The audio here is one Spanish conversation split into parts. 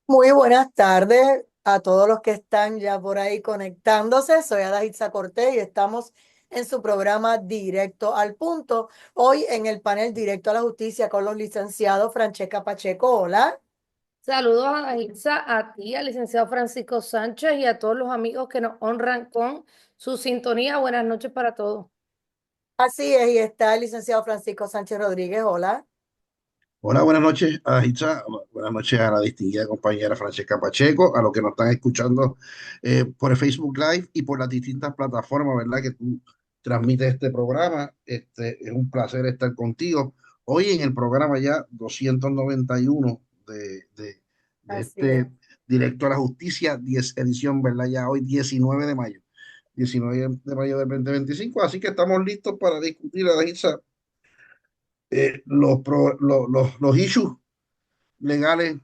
Muy buenas tardes a todos los que están ya por ahí conectándose. Soy Adaitza Cortés y estamos en su programa Directo al Punto. Hoy en el panel Directo a la Justicia con los licenciados Francesca Pacheco. Hola. Saludos a Ilsa, a ti, al licenciado Francisco Sánchez y a todos los amigos que nos honran con su sintonía. Buenas noches para todos. Así es, y está el licenciado Francisco Sánchez Rodríguez. Hola. Hola, buenas noches a Itza, buenas noches a la distinguida compañera Francesca Pacheco, a los que nos están escuchando por el Facebook Live y por las distintas plataformas, ¿verdad? Que tú transmites este programa. Es un placer estar contigo. Hoy en el programa ya 291 de Así es. este Directo a la Justicia, 10 edición, ¿verdad? Ya hoy 19 de mayo, 19 de mayo del 2025. Así que estamos listos para discutir, Itza, los issues legales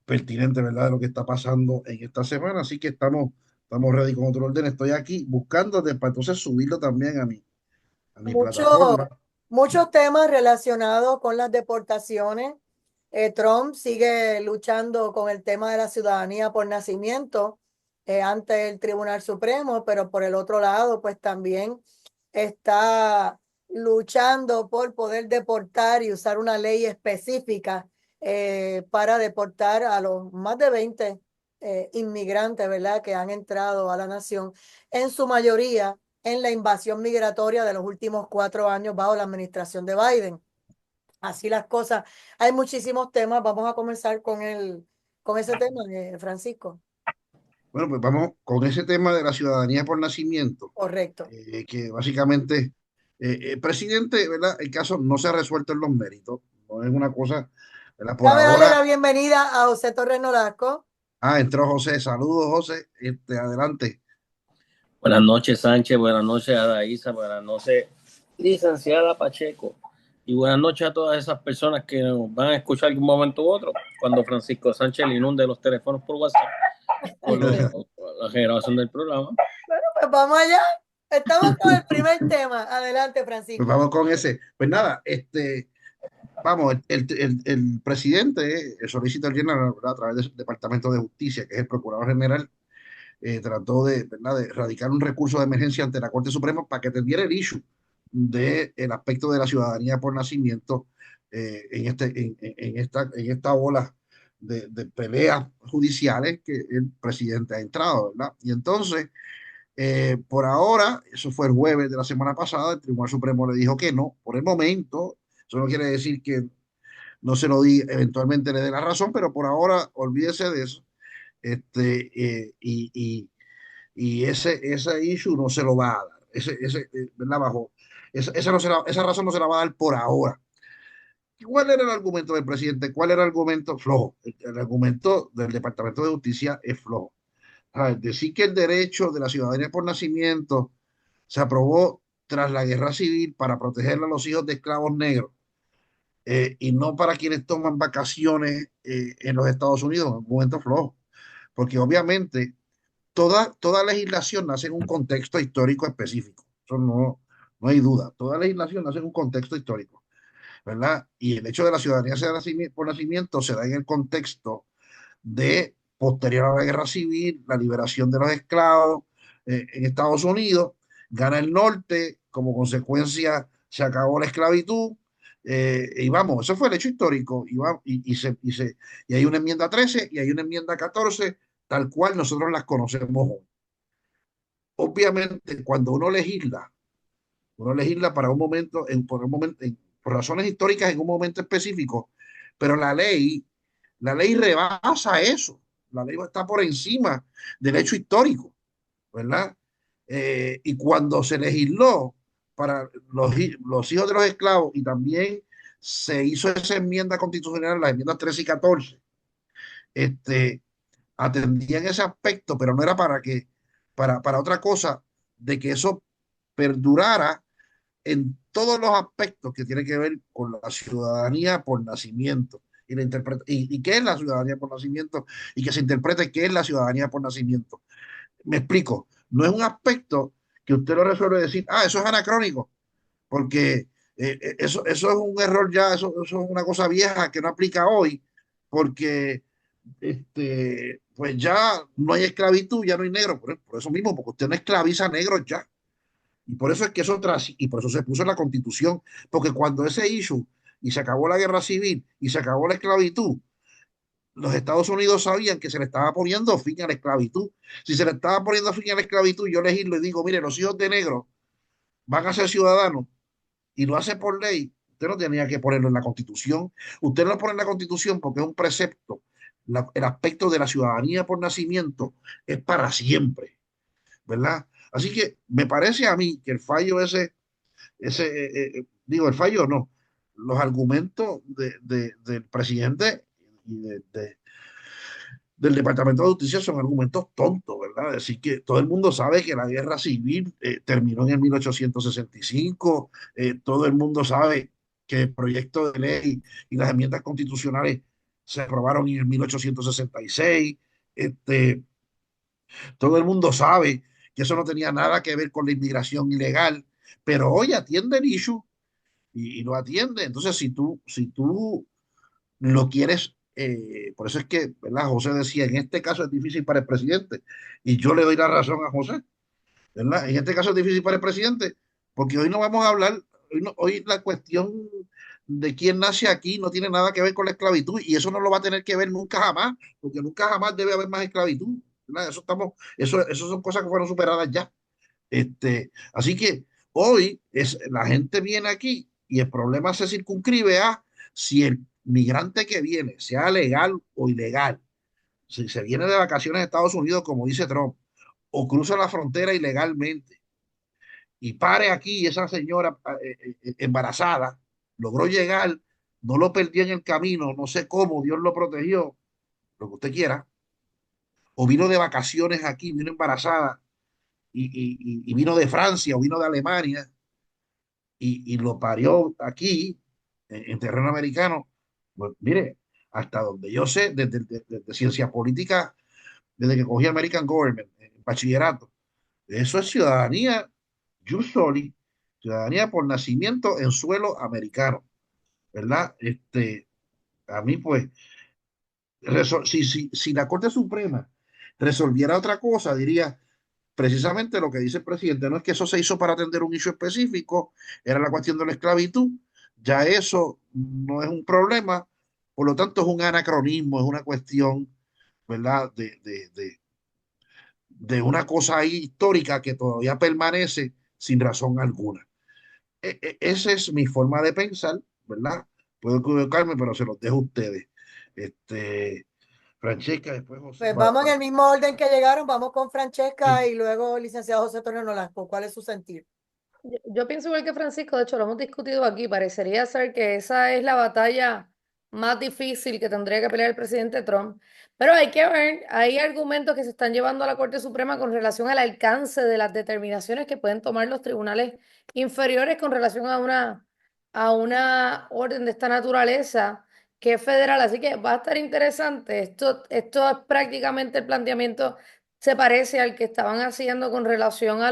pertinentes, ¿verdad? De lo que está pasando en esta semana. Así que estamos ready con otro orden. Estoy aquí buscándote para entonces subirlo también a mi Muchos, plataforma. muchos temas relacionados con las deportaciones. Trump sigue luchando con el tema de la ciudadanía por nacimiento ante el Tribunal Supremo, pero por el otro lado, pues también está luchando por poder deportar y usar una ley específica para deportar a los más de 20 inmigrantes, ¿verdad?, que han entrado a la nación, en su mayoría en la invasión migratoria de los últimos 4 años bajo la administración de Biden. Así las cosas. Hay muchísimos temas. Vamos a comenzar con ese tema, Francisco. Bueno, pues vamos con ese tema de la ciudadanía por nacimiento, Correcto. que básicamente, el presidente, ¿verdad? El caso no se ha resuelto en los méritos, no es una cosa, ¿verdad? Por Déjame darle la ahora, bienvenida a José Torres Nolasco. entró José, saludos José, adelante. Buenas noches, Sánchez. Buenas noches, Adaísa. Buenas noches, licenciada Pacheco. Y buenas noches a todas esas personas que nos van a escuchar en un momento u otro cuando Francisco Sánchez le inunde los teléfonos por WhatsApp con la generación del programa. Bueno, pues vamos allá. Estamos con el primer tema. Adelante, Pues Francisco. vamos con ese. Pues nada, vamos, el presidente, el Solicitor General, ¿verdad? A través del Departamento de Justicia, que es el Procurador General, trató ¿verdad? De radicar un recurso de emergencia ante la Corte Suprema para que atendiera el issue del aspecto de la ciudadanía por nacimiento en esta ola de peleas judiciales que el presidente ha entrado, ¿verdad? Y entonces, por ahora, eso fue el jueves de la semana pasada, el Tribunal Supremo le dijo que no, por el momento. Eso no quiere decir que no se lo di, eventualmente le dé la razón, pero por ahora olvídese de eso. Este, eh, y, y, y ese issue no se lo va a dar. ¿Verdad? Esa razón no se la va a dar por ahora. ¿Cuál era el argumento del presidente? ¿Cuál era el argumento flojo? El argumento del Departamento de Justicia es flojo. Decir que el derecho de la ciudadanía por nacimiento se aprobó tras la guerra civil para proteger a los hijos de esclavos negros, y no para quienes toman vacaciones en los Estados Unidos, en un momento flojo, porque obviamente toda legislación nace en un contexto histórico específico, eso no hay duda, toda legislación nace en un contexto histórico, ¿verdad? Y el hecho de la ciudadanía por nacimiento se da en el contexto de posterior a la guerra civil, la liberación de los esclavos en Estados Unidos, gana el norte, como consecuencia se acabó la esclavitud, y vamos, eso fue el hecho histórico, y hay una enmienda 13 y hay una enmienda 14, tal cual nosotros las conocemos hoy. Obviamente, cuando uno legisla para un momento, por razones históricas en un momento específico, pero la ley rebasa eso. La ley está por encima del hecho histórico, ¿verdad? Y cuando se legisló para los hijos de los esclavos y también se hizo esa enmienda constitucional, las enmiendas 13 y 14, este, atendían ese aspecto, pero no era para otra cosa, de que eso perdurara en todos los aspectos que tienen que ver con la ciudadanía por nacimiento y qué es la ciudadanía por nacimiento y que se interprete qué es la ciudadanía por nacimiento. Me explico, no es un aspecto que usted lo resuelve decir, eso es anacrónico, porque eso es un error ya, eso es una cosa vieja que no aplica hoy, porque pues ya no hay esclavitud, ya no hay negro, por eso mismo, porque usted no esclaviza a negros ya. Y por eso es que y por eso se puso en la Constitución, porque cuando ese issue y se acabó la guerra civil y se acabó la esclavitud, los Estados Unidos sabían que se le estaba poniendo fin a la esclavitud. Si se le estaba poniendo fin a la esclavitud, yo les digo, mire, los hijos de negros van a ser ciudadanos y lo hace por ley. Usted no tenía que ponerlo en la Constitución. Usted lo pone en la Constitución porque es un precepto. El aspecto de la ciudadanía por nacimiento es para siempre, ¿verdad? Así que me parece a mí que el fallo digo, el fallo no, los argumentos del presidente y del Departamento de Justicia son argumentos tontos, ¿verdad? Decir que todo el mundo sabe que la guerra civil terminó en el 1865, todo el mundo sabe que el proyecto de ley y las enmiendas constitucionales se aprobaron en el 1866, todo el mundo sabe que eso no tenía nada que ver con la inmigración ilegal, pero hoy atiende el issue y lo atiende. Entonces, si tú lo quieres, por eso es que, ¿verdad? José decía, en este caso es difícil para el presidente, y yo le doy la razón a José, ¿verdad? En este caso es difícil para el presidente, porque hoy no vamos a hablar, hoy la cuestión de quién nace aquí no tiene nada que ver con la esclavitud, y eso no lo va a tener que ver nunca jamás, porque nunca jamás debe haber más esclavitud, ¿verdad? Eso son cosas que fueron superadas ya. Así que hoy la gente viene aquí y el problema se circunscribe a si el migrante que viene, sea legal o ilegal, si se viene de vacaciones a Estados Unidos, como dice Trump, o cruza la frontera ilegalmente y pare aquí esa señora embarazada, logró llegar, no lo perdió en el camino, no sé cómo, Dios lo protegió, lo que usted quiera, o vino de vacaciones aquí, vino embarazada y vino de Francia o vino de Alemania y lo parió aquí, en terreno americano, pues mire, hasta donde yo sé, desde ciencia política, desde que cogí American Government, en bachillerato, eso es ciudadanía jus soli, ciudadanía por nacimiento en suelo americano, ¿verdad? A mí, pues, si la Corte Suprema resolviera otra cosa, diría, precisamente lo que dice el presidente, no es que eso se hizo para atender un issue específico, era la cuestión de la esclavitud, ya eso no es un problema, por lo tanto es un anacronismo, es una cuestión, ¿verdad? De una cosa ahí histórica que todavía permanece sin razón alguna. Esa es mi forma de pensar, ¿verdad? Puedo equivocarme, pero se los dejo a ustedes. Este, Francesca, después José. Pues vamos en el mismo orden que llegaron, vamos con Francesca y luego el licenciado José Antonio Nolasco. ¿Cuál es su sentir? Yo pienso igual que Francisco, de hecho lo hemos discutido aquí, parecería ser que esa es la batalla más difícil que tendría que pelear el presidente Trump, pero hay que ver, hay argumentos que se están llevando a la Corte Suprema con relación al alcance de las determinaciones que pueden tomar los tribunales inferiores con relación a una orden de esta naturaleza que es federal, así que va a estar interesante, esto es prácticamente el planteamiento, se parece al que estaban haciendo con relación a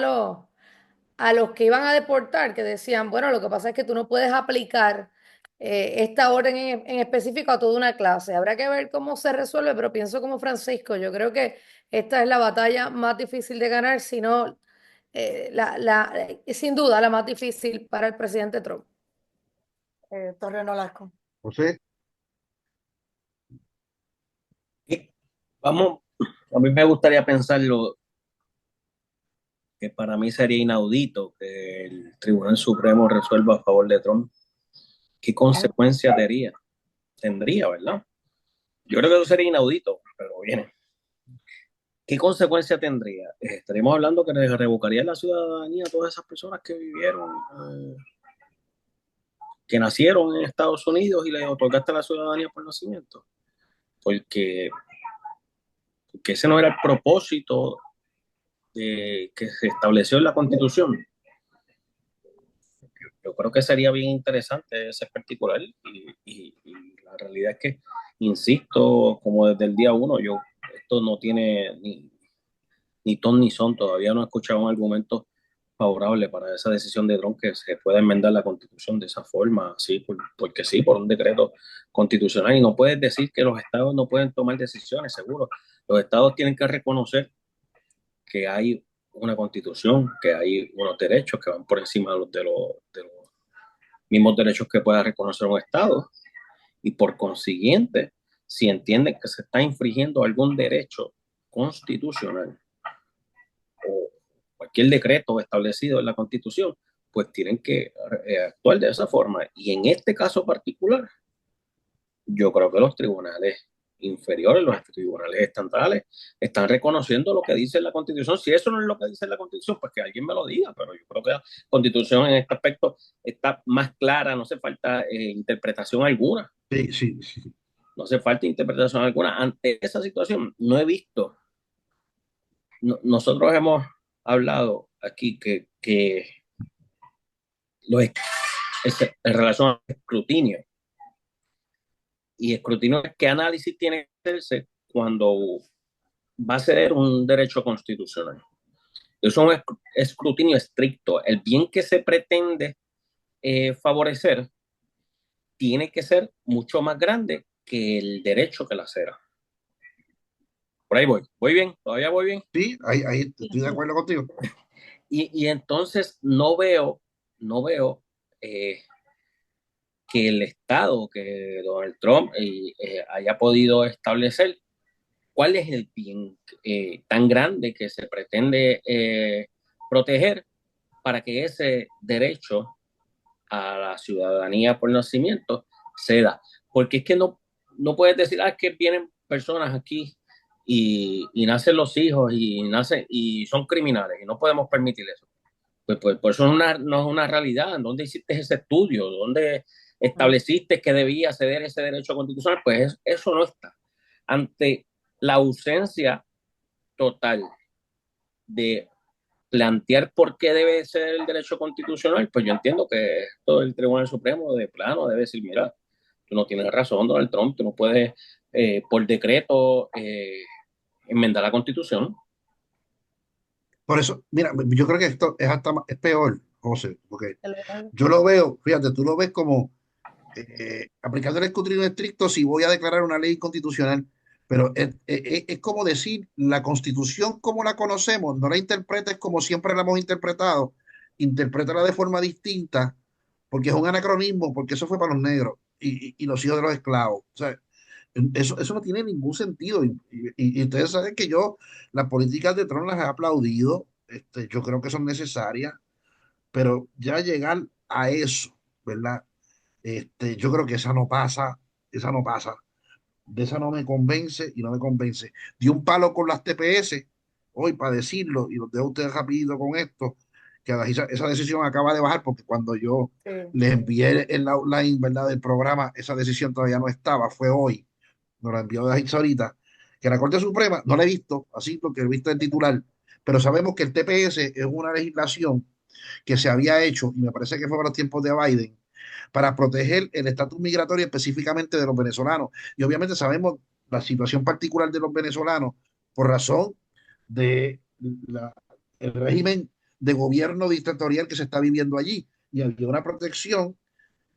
los que iban a deportar, que decían, bueno, lo que pasa es que tú no puedes aplicar esta orden en específico a toda una clase. Habrá que ver cómo se resuelve, pero pienso como Francisco, yo creo que esta es la batalla más difícil de ganar, sino sin duda la más difícil para el presidente Trump. Torre Nolasco. José. Vamos, a mí me gustaría pensarlo que para mí sería inaudito que el Tribunal Supremo resuelva a favor de Trump. ¿Qué consecuencia tendría, verdad? Yo creo que eso sería inaudito, pero viene. ¿Qué consecuencia tendría? Estaríamos hablando que le revocaría la ciudadanía a todas esas personas que vivieron, que nacieron en Estados Unidos y les otorgaste la ciudadanía por nacimiento. Porque ese no era el propósito que se estableció en la Constitución. Yo creo que sería bien interesante ese particular y la realidad es que, insisto, como desde el día uno, esto no tiene ni ton ni son, todavía no he escuchado un argumento favorable para esa decisión de Trump que se pueda enmendar la Constitución de esa forma, así, porque sí, por un decreto constitucional. Y no puedes decir que los estados no pueden tomar decisiones, seguro. Los estados tienen que reconocer que hay una constitución, que hay unos derechos que van por encima de los mismos derechos que pueda reconocer un estado. Y por consiguiente, si entienden que se está infringiendo algún derecho constitucional o cualquier decreto establecido en la Constitución, pues tienen que actuar de esa forma. Y en este caso particular, yo creo que los tribunales inferiores, los tribunales estatales, están reconociendo lo que dice la Constitución. Si eso no es lo que dice la Constitución, pues que alguien me lo diga, pero yo creo que la Constitución en este aspecto está más clara, no hace falta interpretación alguna. Sí, sí, sí. No hace falta interpretación alguna. Ante esa situación, no he visto. Nosotros hemos hablado aquí que en relación al escrutinio, y escrutinio, ¿qué análisis tiene que hacerse cuando va a ser un derecho constitucional? Es un escrutinio estricto. El bien que se pretende favorecer tiene que ser mucho más grande que el derecho que la acera. Por ahí voy bien, todavía voy bien. Sí, ahí estoy de acuerdo contigo. Y entonces no veo que el Estado, que Donald Trump haya podido establecer cuál es el bien tan grande que se pretende proteger para que ese derecho a la ciudadanía por nacimiento se da. Porque es que no puedes decir, es que vienen personas aquí y nacen los hijos y son criminales y no podemos permitir eso. Pues eso no es una realidad. ¿Dónde hiciste ese estudio? ¿Dónde estableciste que debía ceder ese derecho constitucional? Pues eso no está. Ante la ausencia total de plantear por qué debe ser el derecho constitucional, pues yo entiendo que esto el Tribunal Supremo de plano debe decir, mira, tú no tienes razón, Donald Trump, tú no puedes por decreto enmendar la Constitución. Por eso, mira, yo creo que esto es es peor, José, porque yo lo veo, fíjate, tú lo ves como aplicando el escrutinio estricto si voy a declarar una ley constitucional, pero es como decir, la constitución como la conocemos, no la interpretes como siempre la hemos interpretado, interprétala de forma distinta, porque es un anacronismo, porque eso fue para los negros y los hijos de los esclavos. O sea, eso no tiene ningún sentido. Y ustedes saben que yo las políticas de Trump las he aplaudido, yo creo que son necesarias, pero ya llegar a eso, ¿verdad? Yo creo que esa no pasa, de esa no me convence y no me convence. Di un palo con las TPS, hoy para decirlo, y los dejo a ustedes rapidito con esto, que esa decisión acaba de bajar porque cuando yo Sí. les envié el outline, ¿verdad?, del programa, esa decisión todavía no estaba, fue hoy, nos la envió de ahorita, que la Corte Suprema, no la he visto, así porque he visto el titular, pero sabemos que el TPS es una legislación que se había hecho, y me parece que fue para los tiempos de Biden, para proteger el estatus migratorio específicamente de los venezolanos. Y obviamente sabemos la situación particular de los venezolanos por razón de el régimen de gobierno dictatorial que se está viviendo allí. Y había una protección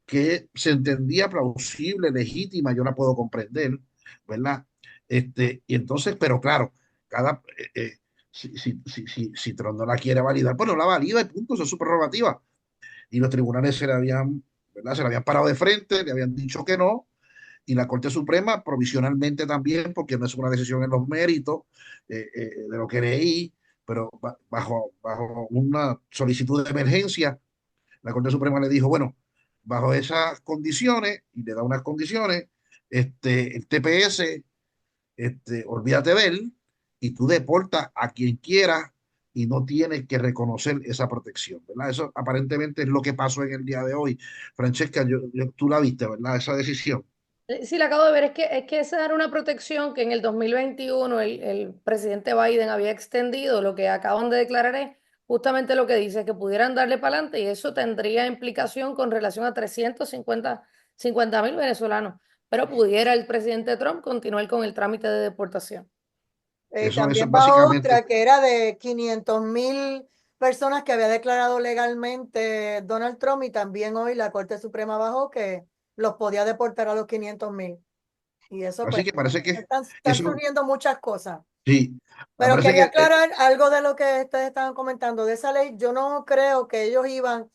que se entendía plausible, legítima, yo la puedo comprender, ¿verdad? Y entonces, pero claro, cada, si Trump no la quiere validar, pues no la valida y punto, eso es su prerrogativa. Y los tribunales se le habían, ¿verdad? Se le habían parado de frente, le habían dicho que no, y la Corte Suprema provisionalmente también, porque no es una decisión en los méritos de lo que leí, pero bajo una solicitud de emergencia, la Corte Suprema le dijo, bueno, bajo esas condiciones, y le da unas condiciones, el TPS, olvídate de él, y tú deportas a quien quieras y no tienes que reconocer esa protección, ¿verdad? Eso aparentemente es lo que pasó en el día de hoy. Francesca, tú la viste, ¿verdad? Esa decisión. Sí, la acabo de ver, es que esa era una protección que en el 2021 el presidente Biden había extendido. Lo que acaban de declarar es justamente lo que dice, que pudieran darle para adelante y eso tendría implicación con relación a 350.000 venezolanos, pero pudiera el presidente Trump continuar con el trámite de deportación. Eso También es bajo básicamente, otra que era de 500.000 personas que había declarado legalmente Donald Trump, y también hoy la Corte Suprema bajó que los podía deportar a los 500,000. Y eso Así pues, que parece que están eso, surgiendo muchas cosas. sí, Pero parece quería que aclarar algo de lo que ustedes estaban comentando de esa ley. Yo no creo que ellos iban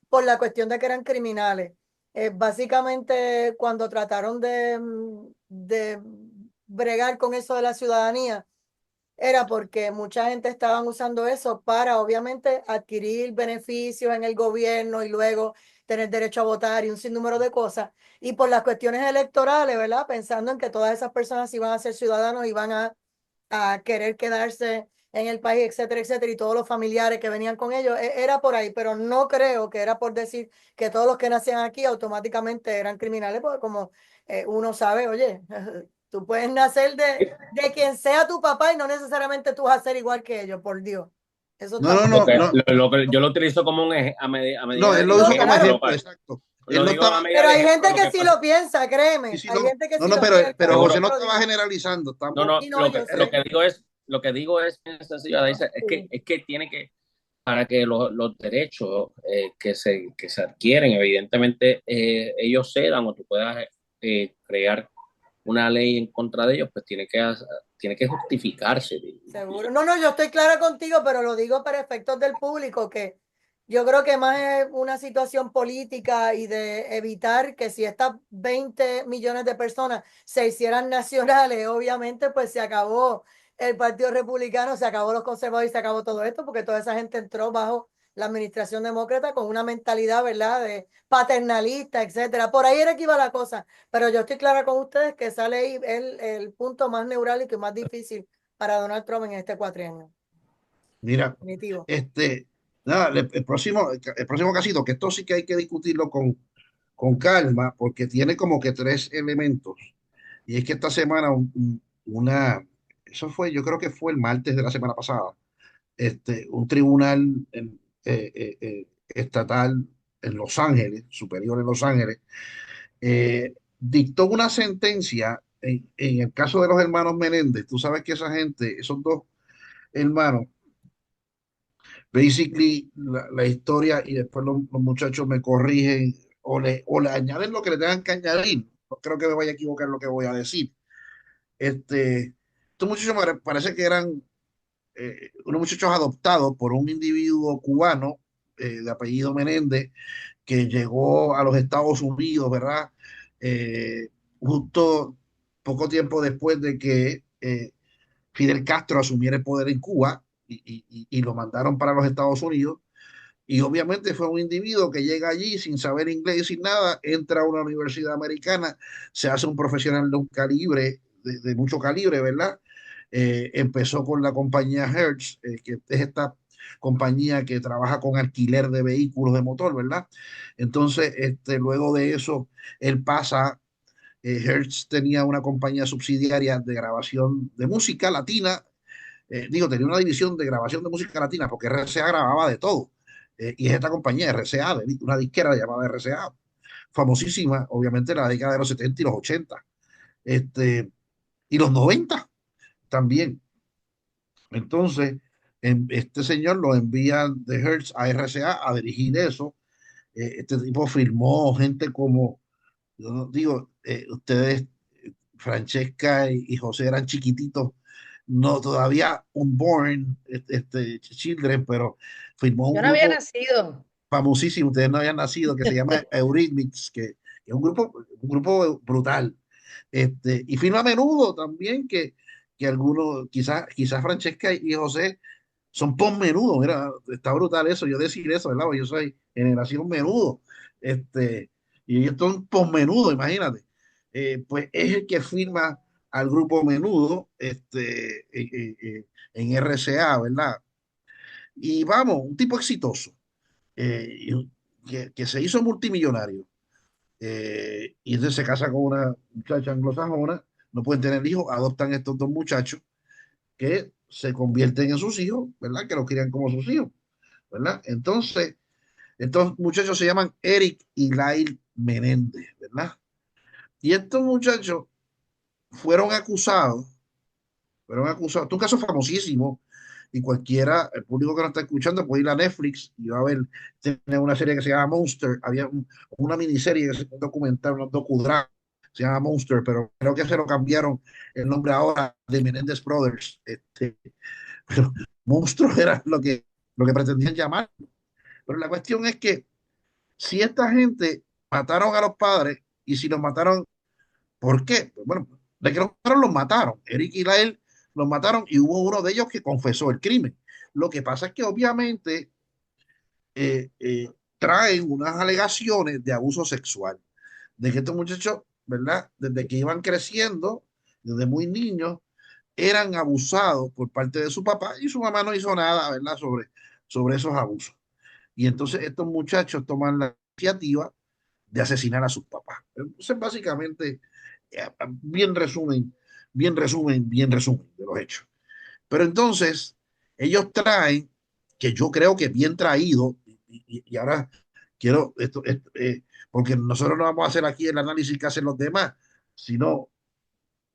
por la cuestión de que eran criminales. Básicamente, cuando trataron de bregar con eso de la ciudadanía, era porque mucha gente estaban usando eso para, obviamente, adquirir beneficios en el gobierno y luego tener derecho a votar y un sinnúmero de cosas. Y por las cuestiones electorales, ¿verdad? Pensando en que todas esas personas iban a ser ciudadanos y van a querer quedarse en el país, etcétera, etcétera, y todos los familiares que venían con ellos, era por ahí, pero no creo que era por decir que todos los que nacían aquí automáticamente eran criminales, porque como uno sabe, oye, tú puedes nacer de quien sea tu papá y no necesariamente tú vas a ser igual que ellos, por Dios. Eso no, está no, muy no, claro. no, Yo lo utilizo como a no, medida él de lo No, usó como claro. ejemplo, ejemplo. exacto. Él Lo no digo a estaba, medida Pero de hay ejemplo gente lo que que sí pasa. lo piensa, sí, créeme. sí, Hay no, gente que no, sí no, lo piensa. pero Eso José no no te lo estaba digo. generalizando, No, estamos, no, Y no, yo lo sé. que digo es, bien sencillo, Adaísa, Sí, es que tiene que, para que los derechos que se adquieren, evidentemente, ellos cedan o tú puedas crear una ley en contra de ellos, pues tiene que justificarse. seguro. No, no, yo estoy clara contigo, pero lo digo para efectos del público, que yo creo que más es una situación política y de evitar que si estas 20 millones de personas se hicieran nacionales, obviamente pues se acabó el Partido Republicano, se acabó los conservadores y se acabó todo esto, porque toda esa gente entró bajo la administración demócrata con una mentalidad, ¿verdad?, de paternalista, etcétera. Por ahí era que iba la cosa, pero yo estoy clara con ustedes que esa ley es el punto más neurálgico y más difícil para Donald Trump en este cuatrienio. mira, Definitivo. nada, el próximo casito, que esto sí que hay que discutirlo con calma, porque tiene como que tres elementos. Y es que esta semana eso fue, yo creo que fue el martes de la semana pasada, un tribunal estatal en Los Ángeles, superior en Los Ángeles, dictó una sentencia en el caso de los hermanos Menéndez. Tú sabes que esa gente, esos dos hermanos, basically la historia, y después los muchachos me corrigen o le añaden lo que le tengan que añadir. No creo que me vaya a equivocar en lo que voy a decir. Estos muchachos parece que eran unos muchachos adoptados por un individuo cubano de apellido Menéndez que llegó a los Estados Unidos, ¿verdad? Justo poco tiempo después de que Fidel Castro asumiera el poder en Cuba y lo mandaron para los Estados Unidos. Y obviamente fue un individuo que llega allí sin saber inglés y sin nada, entra a una universidad americana, se hace un profesional de un calibre, de mucho calibre, ¿verdad? Empezó con la compañía Hertz, que es esta compañía que trabaja con alquiler de vehículos de motor, ¿verdad? Entonces, luego de eso, él pasa, Hertz tenía una compañía subsidiaria de grabación de música latina, tenía una división de grabación de música latina porque RCA grababa de todo. Y es esta compañía RCA, una disquera llamada RCA, famosísima, obviamente, en la década de los 70 y los 80, y los 90 también. Entonces, este señor lo envían de Hertz a RCA a dirigir eso. Este tipo firmó gente como, yo no digo, ustedes, Francesca y José eran chiquititos, no todavía unborn, children, pero firmó un Yo no había grupo nacido. famosísimo, ustedes no habían nacido, que se llama Eurythmics, que es un grupo brutal. Y firma a menudo también, que algunos, quizás Francesca y José son por menudo, mira, está brutal eso, yo decir eso, ¿verdad? Porque yo soy generación menudo, y ellos son por menudo, imagínate. Pues es el que firma al grupo menudo, en RCA, ¿verdad? Y vamos, un tipo exitoso, que se hizo multimillonario, y entonces se casa con una muchacha anglosajona, no pueden tener hijos, adoptan estos dos muchachos que se convierten en sus hijos, ¿verdad? Que los crían como sus hijos, ¿verdad? Entonces, estos muchachos se llaman Eric y Lyle Menéndez, ¿verdad? Y estos muchachos fueron acusados, es un caso famosísimo, y cualquiera, el público que nos está escuchando puede ir a Netflix y va a ver, tiene una serie que se llama Monster, una miniserie, un documental, un docudrama, se llama Monster, pero creo que se lo cambiaron el nombre ahora de Menendez Brothers, pero Monstruo era lo que pretendían llamar. Pero la cuestión es que si esta gente mataron a los padres y si los mataron, ¿por qué? Pues bueno, de que los mataron, los mataron. Eric y Lael los mataron y hubo uno de ellos que confesó el crimen. Lo que pasa es que obviamente eh, eh, traen unas alegaciones de abuso sexual, de que estos muchachos, ¿verdad? Desde que iban creciendo, desde muy niños, eran abusados por parte de su papá y su mamá no hizo nada, ¿verdad? Sobre esos abusos. Y entonces estos muchachos toman la iniciativa de asesinar a sus papás. Entonces, básicamente, bien resumen, bien resumen de los hechos. Pero entonces, ellos traen, que yo creo que bien traído, y ahora quiero, porque nosotros no vamos a hacer aquí el análisis que hacen los demás, sino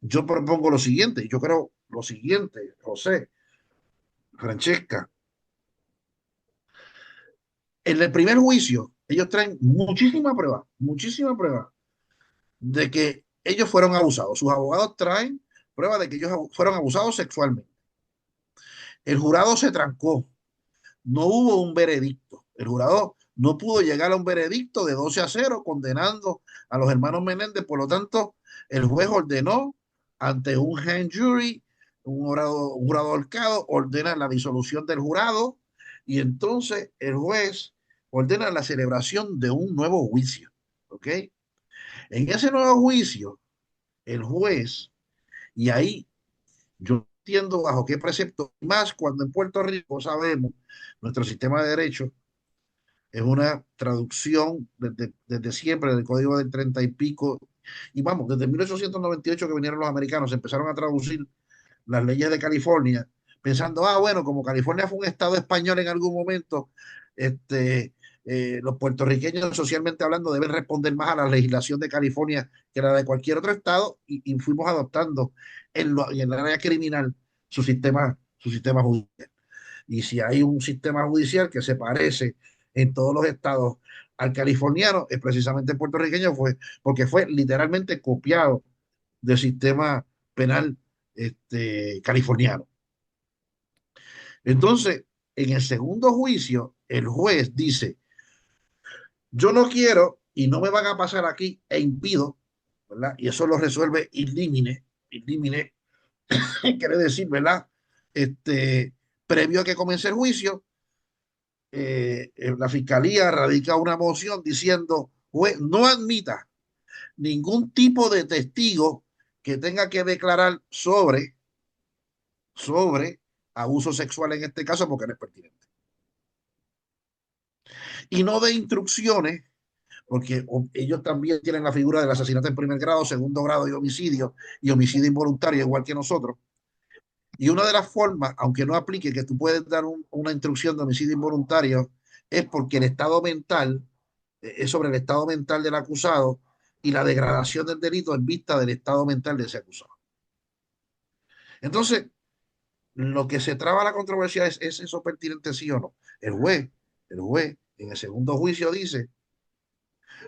yo propongo lo siguiente, yo creo lo siguiente, José, Francesca, en el primer juicio, ellos traen muchísima prueba de que ellos fueron abusados. Sus abogados traen prueba de que ellos fueron abusados sexualmente. El jurado se trancó, no hubo un veredicto. El jurado no pudo llegar a un veredicto de 12-0 condenando a los hermanos Menéndez. Por lo tanto, el juez ordenó ante un grand jury, un jurado holcado, ordena la disolución del jurado y entonces el juez ordena la celebración de un nuevo juicio. ¿Ok? En ese nuevo juicio, el juez, y ahí yo entiendo bajo qué precepto, más cuando en Puerto Rico sabemos, nuestro sistema de derecho es una traducción desde siempre del código del 30 y pico, y vamos, desde 1898 que vinieron los americanos, empezaron a traducir las leyes de California, pensando, bueno, como California fue un estado español en algún momento, los puertorriqueños socialmente hablando deben responder más a la legislación de California que la de cualquier otro estado y fuimos adoptando en el área criminal su sistema judicial. Y si hay un sistema judicial que se parece en todos los estados al californiano, es precisamente puertorriqueño, porque fue literalmente copiado del sistema penal californiano. Entonces, en el segundo juicio, el juez dice, yo no quiero y no me van a pasar aquí e impido, ¿verdad? Y eso lo resuelve in limine, quiere decir, ¿verdad? Previo a que comience el juicio, la fiscalía radica una moción diciendo, juez, no admita ningún tipo de testigo que tenga que declarar sobre abuso sexual en este caso porque no es pertinente. Y no de instrucciones, porque ellos también tienen la figura del asesinato en primer grado, segundo grado y homicidio involuntario, igual que nosotros. Y una de las formas, aunque no aplique que tú puedes dar una instrucción de homicidio involuntario, es porque el estado mental, es sobre el estado mental del acusado y la degradación del delito en vista del estado mental de ese acusado. Entonces, lo que se traba la controversia es eso pertinente sí o no. El juez en el segundo juicio dice,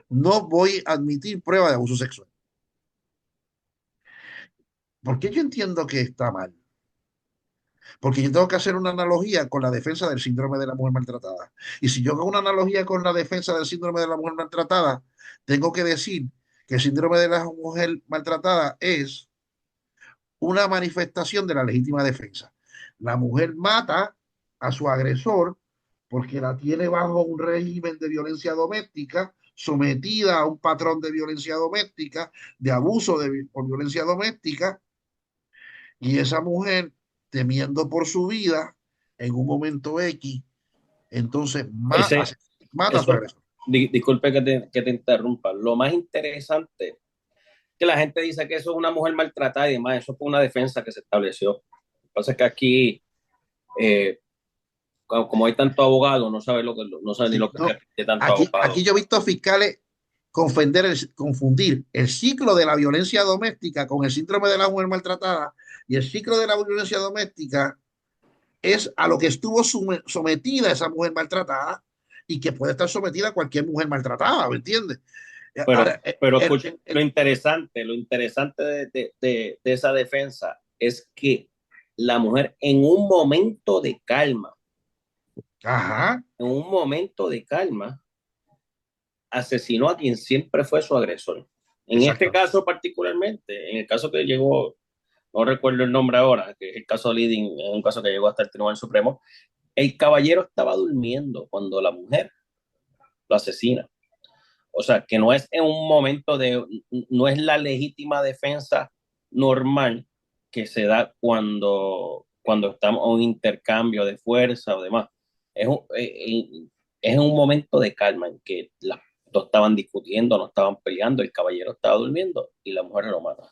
no voy a admitir prueba de abuso sexual. ¿Por qué yo entiendo que está mal? Porque yo tengo que hacer una analogía con la defensa del síndrome de la mujer maltratada. Y si yo hago una analogía con la defensa del síndrome de la mujer maltratada, tengo que decir que el síndrome de la mujer maltratada es una manifestación de la legítima defensa. La mujer mata a su agresor porque la tiene bajo un régimen de violencia doméstica, sometida a un patrón de violencia doméstica, de abuso por violencia doméstica, y esa mujer, temiendo por su vida, en un momento X, entonces mata a su Eso, agresor. disculpe que te interrumpa. Lo más interesante que la gente dice que eso es una mujer maltratada y demás, eso fue una defensa que se estableció. Lo que pasa es que aquí, como hay tanto abogado, no sabe no sabe ni Sí, lo que no, es tanto abogado. aquí yo he visto fiscales confundir el ciclo de la violencia doméstica con el síndrome de la mujer maltratada y el ciclo de la violencia doméstica es a lo que estuvo sometida esa mujer maltratada y que puede estar sometida a cualquier mujer maltratada, ¿me entiendes? Ahora, Pero escuchen, lo interesante de esa defensa es que la mujer ajá, en un momento de calma, asesinó a quien siempre fue su agresor. En este exactamente. caso particularmente, en el caso que llegó, no recuerdo el nombre ahora, que es el caso Liding, es un caso que llegó hasta el Tribunal Supremo, el caballero estaba durmiendo cuando la mujer lo asesina. O sea, que no es en un momento no es la legítima defensa normal que se da cuando estamos en un intercambio de fuerza o demás. Es un, es un momento de calma en que las dos estaban discutiendo, no estaban peleando, el caballero estaba durmiendo y la mujer lo mata.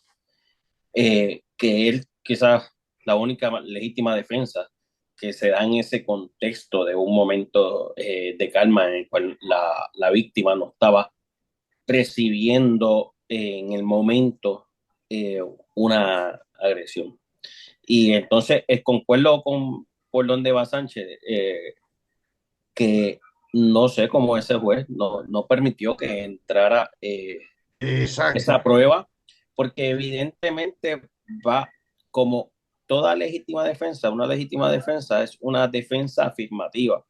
Que él quizás la única legítima defensa que se da en ese contexto de un momento de calma en el cual la víctima no estaba recibiendo en el momento una agresión. Y entonces concuerdo con por donde va Sánchez, que no sé cómo ese juez no permitió que entrara esa Exacto, prueba, porque evidentemente va como toda legítima defensa, una legítima defensa es una defensa afirmativa.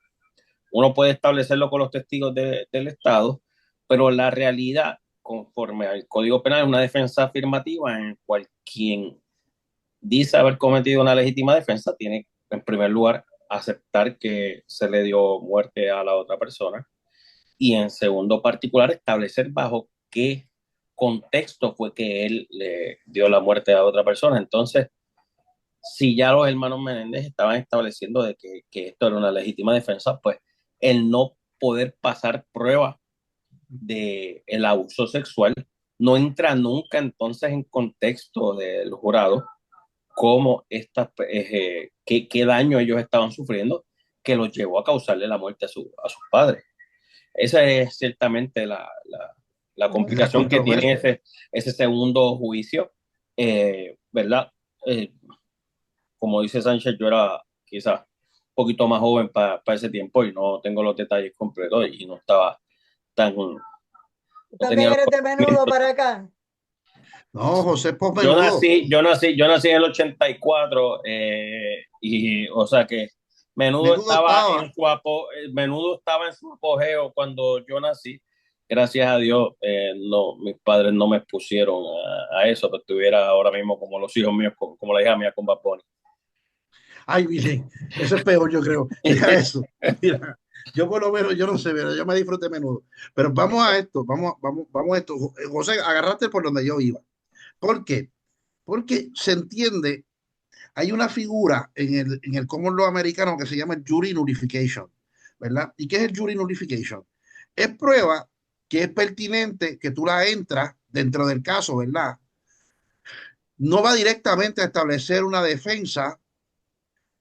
Uno puede establecerlo con los testigos del Estado, pero la realidad, conforme al Código Penal, es una defensa afirmativa en la cual quien dice haber cometido una legítima defensa tiene, en primer lugar, aceptar que se le dio muerte a la otra persona y, en segundo particular, establecer bajo qué contexto fue que él le dio la muerte a otra persona. Entonces, si ya los hermanos Menéndez estaban estableciendo de que esto era una legítima defensa, pues el no poder pasar pruebas de el abuso sexual no entra nunca entonces en contexto del jurado cómo qué daño ellos estaban sufriendo que los llevó a causarle la muerte a sus padres. Esa es ciertamente la la complicación que tiene controversia. ese segundo juicio, ¿verdad? Eh, como dice Sánchez, yo era quizás un poquito más joven para ese tiempo y no tengo los detalles completos y no estaba tan, no También tenía los eres de menudo conocimientos. para acá. No, José Posmenudo. Yo nací en el 84 y o sea que Menudo estaba. Menudo estaba en su apogeo cuando yo nací. Gracias a Dios, no, mis padres no me expusieron a eso, que estuviera ahora mismo como los hijos míos, como la hija mía con Bad Bunny. Ay, Virgen, eso es peor, yo creo. Mira eso. Mira, yo por lo menos, yo no sé, pero yo me disfruté menudo. Pero vamos a esto, vamos a esto. José, agarraste por donde yo iba. ¿Por qué? Porque se entiende, hay una figura en el common law americano que se llama jury nullification, ¿verdad? ¿Y qué es el jury nullification? Es prueba que es pertinente que tú la entras dentro del caso, ¿verdad? No va directamente a establecer una defensa,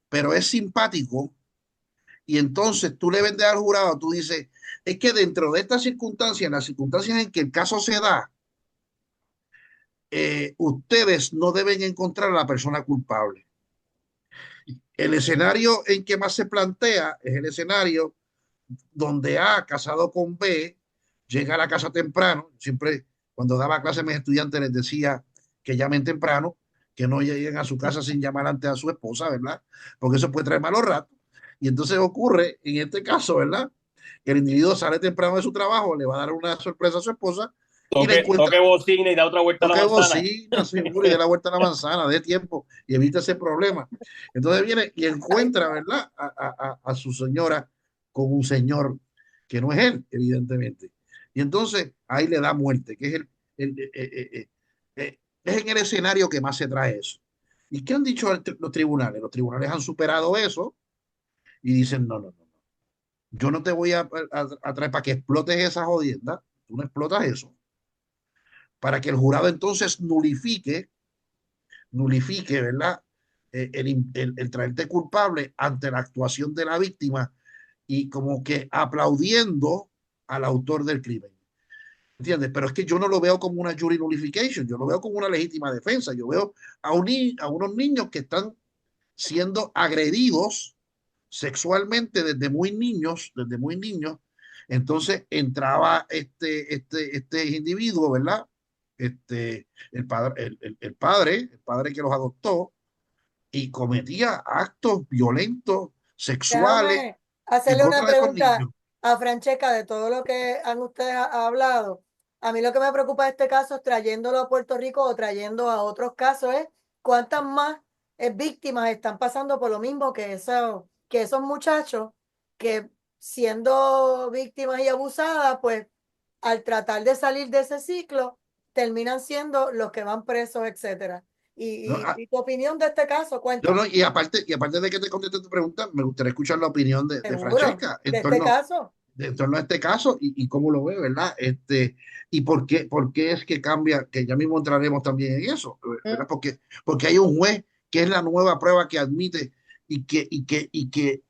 pero es simpático y entonces tú le vendes al jurado, tú dices, es que dentro de estas circunstancias, en las circunstancias en que el caso se da, ustedes no deben encontrar a la persona culpable. El escenario en que más se plantea es el escenario donde A, casado con B, llega a la casa temprano. Siempre cuando daba clase a mis estudiantes les decía que llamen temprano, que no lleguen a su casa sin llamar antes a su esposa, ¿verdad? Porque eso puede traer malos ratos. Y entonces ocurre, en este caso, ¿verdad? Que el individuo sale temprano de su trabajo, le va a dar una sorpresa a su esposa y la encuentra. Toque bocina y da otra vuelta a la Toque manzana. bocina, seguro, y dé la vuelta a la manzana, dé tiempo y evita ese problema. Entonces viene y encuentra, ¿verdad? A su señora con un señor que no es él, evidentemente. Y entonces ahí le da muerte, que es es en el escenario que más se trae eso. ¿Y qué han dicho los tribunales? Los tribunales han superado eso y dicen, no, no, no, no. Yo no te voy a traer para que explotes esa jodienda, tú no explotas eso, para que el jurado entonces nulifique, ¿verdad? El traerte culpable ante la actuación de la víctima y como que aplaudiendo al autor del crimen. ¿Entiendes? Pero es que yo no lo veo como una jury nullification, yo lo veo como una legítima defensa. Yo veo a unos niños que están siendo agredidos sexualmente desde muy niños. Entonces entraba este individuo, ¿verdad? El padre que los adoptó y cometía actos violentos, sexuales Déjame en hacerle una contra de estos pregunta niños. a Francesca de todo lo que han ustedes hablado. A mí lo que me preocupa de este caso, trayéndolo a Puerto Rico o trayendo a otros casos, es cuántas más víctimas están pasando por lo mismo que esos muchachos que siendo víctimas y abusadas, pues al tratar de salir de ese ciclo, terminan siendo los que van presos, etcétera. ¿No? Y tu opinión de este caso, No, no, cuéntame, y aparte de que te conteste tu pregunta, me gustaría escuchar la opinión de seguro, Francesca de este caso. en torno a este caso y cómo lo ve, ¿verdad? Y por qué es que cambia, que ya mismo entraremos también en eso, ¿verdad? Mm. Porque hay un juez que es la nueva prueba que admite y que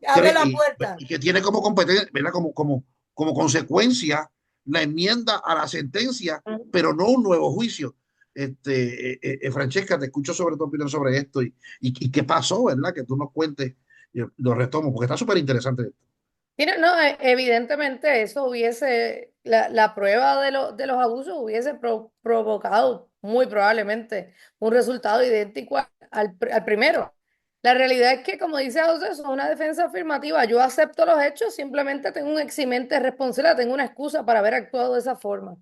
Abre la puerta. y que tiene como competencia, ¿verdad? Como consecuencia la enmienda a la sentencia, pero no un nuevo juicio. Francesca, te escucho sobre tu opinión sobre esto y qué pasó, ¿verdad? Que tú nos cuentes, lo retomo, porque está súper interesante esto. Mira, no, evidentemente eso hubiese, la prueba de los abusos hubiese provocado muy probablemente un resultado idéntico al primero. La realidad es que, como dice José, eso es una defensa afirmativa. Yo acepto los hechos, simplemente tengo un eximente responsable, tengo una excusa para haber actuado de esa forma.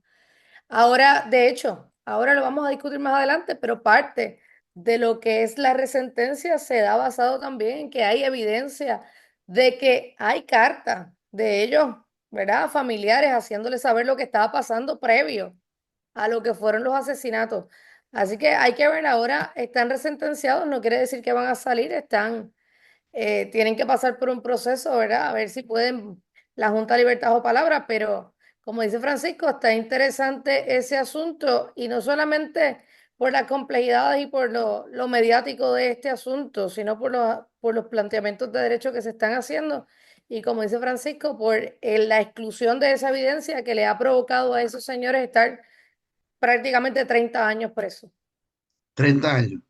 Ahora, de hecho, ahora lo vamos a discutir más adelante, pero parte de lo que es la resentencia se da basado también en que hay evidencia de que hay cartas de ellos, ¿verdad? Familiares haciéndoles saber lo que estaba pasando previo a lo que fueron los asesinatos. Así que hay que ver ahora, están resentenciados, no quiere decir que van a salir, tienen que pasar por un proceso, ¿verdad? A ver si pueden la Junta de Libertad o Palabra, pero como dice Francisco, está interesante ese asunto y no solamente por las complejidades y por lo mediático de este asunto, sino por los planteamientos de derecho que se están haciendo y como dice Francisco, por la exclusión de esa evidencia que le ha provocado a esos señores estar prácticamente 30 años presos. 30 años.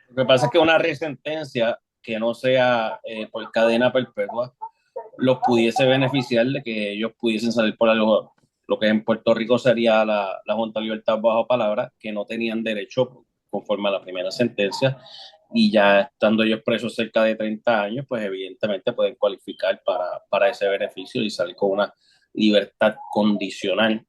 Lo que pasa es que una resentencia que no sea por cadena perpetua los pudiese beneficiar de que ellos pudiesen salir por algo, lo que en Puerto Rico sería la Junta de Libertad bajo palabra, que no tenían derecho conforme a la primera sentencia, y ya estando ellos presos cerca de 30 años, pues evidentemente pueden cualificar para ese beneficio y salir con una libertad condicional,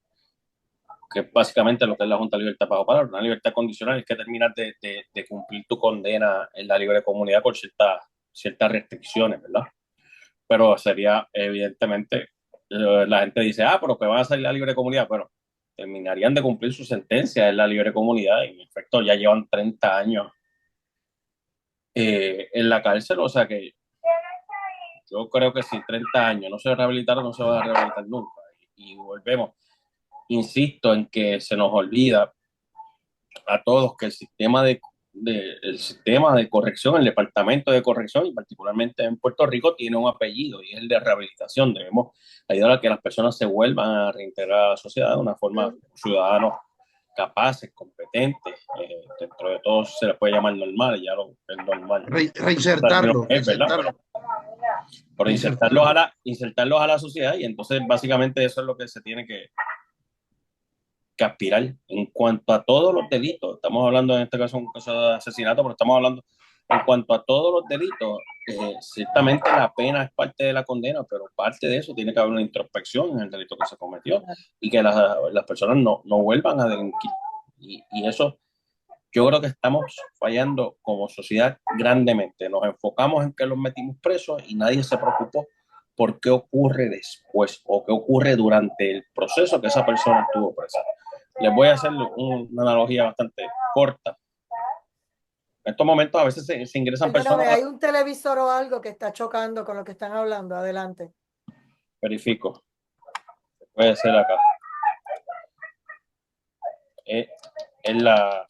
que es básicamente lo que es la Junta de Libertad bajo palabra. Una libertad condicional es que terminas de cumplir tu condena en la libre comunidad por ciertas restricciones, ¿verdad? Pero sería evidentemente, la gente dice, pero que van a salir a la libre comunidad, pero terminarían de cumplir su sentencia en la libre comunidad y en efecto ya llevan 30 años en la cárcel, o sea que yo creo que si 30 años no se rehabilitaron, no se van a rehabilitar nunca. Y volvemos, insisto en que se nos olvida a todos que el sistema de corrección, el departamento de corrección, y particularmente en Puerto Rico, tiene un apellido y es el de rehabilitación. Debemos ayudar a que las personas se vuelvan a reintegrar a la sociedad de una forma ciudadanos capaces, competentes. Dentro de todo se les puede llamar normal, ya lo es normal. Reinsertarlo, Es verdad, pero reinsertarlo. insertarlos a la sociedad y entonces básicamente eso es lo que se tiene que aspirar en cuanto a todos los delitos. Estamos hablando en este caso un caso de asesinato, pero estamos hablando en cuanto a todos los delitos. Ciertamente la pena es parte de la condena, pero parte de eso tiene que haber una introspección en el delito que se cometió y que las personas no vuelvan a delinquir. Y eso yo creo que estamos fallando como sociedad grandemente. Nos enfocamos en que los metimos presos y nadie se preocupó por qué ocurre después o qué ocurre durante el proceso que esa persona estuvo presa. Les voy a hacer una analogía bastante corta. En estos momentos a veces se ingresan Perdóname, personas, hay un televisor o algo que está chocando con lo que están hablando. Adelante. verifico, puede ser acá. Es la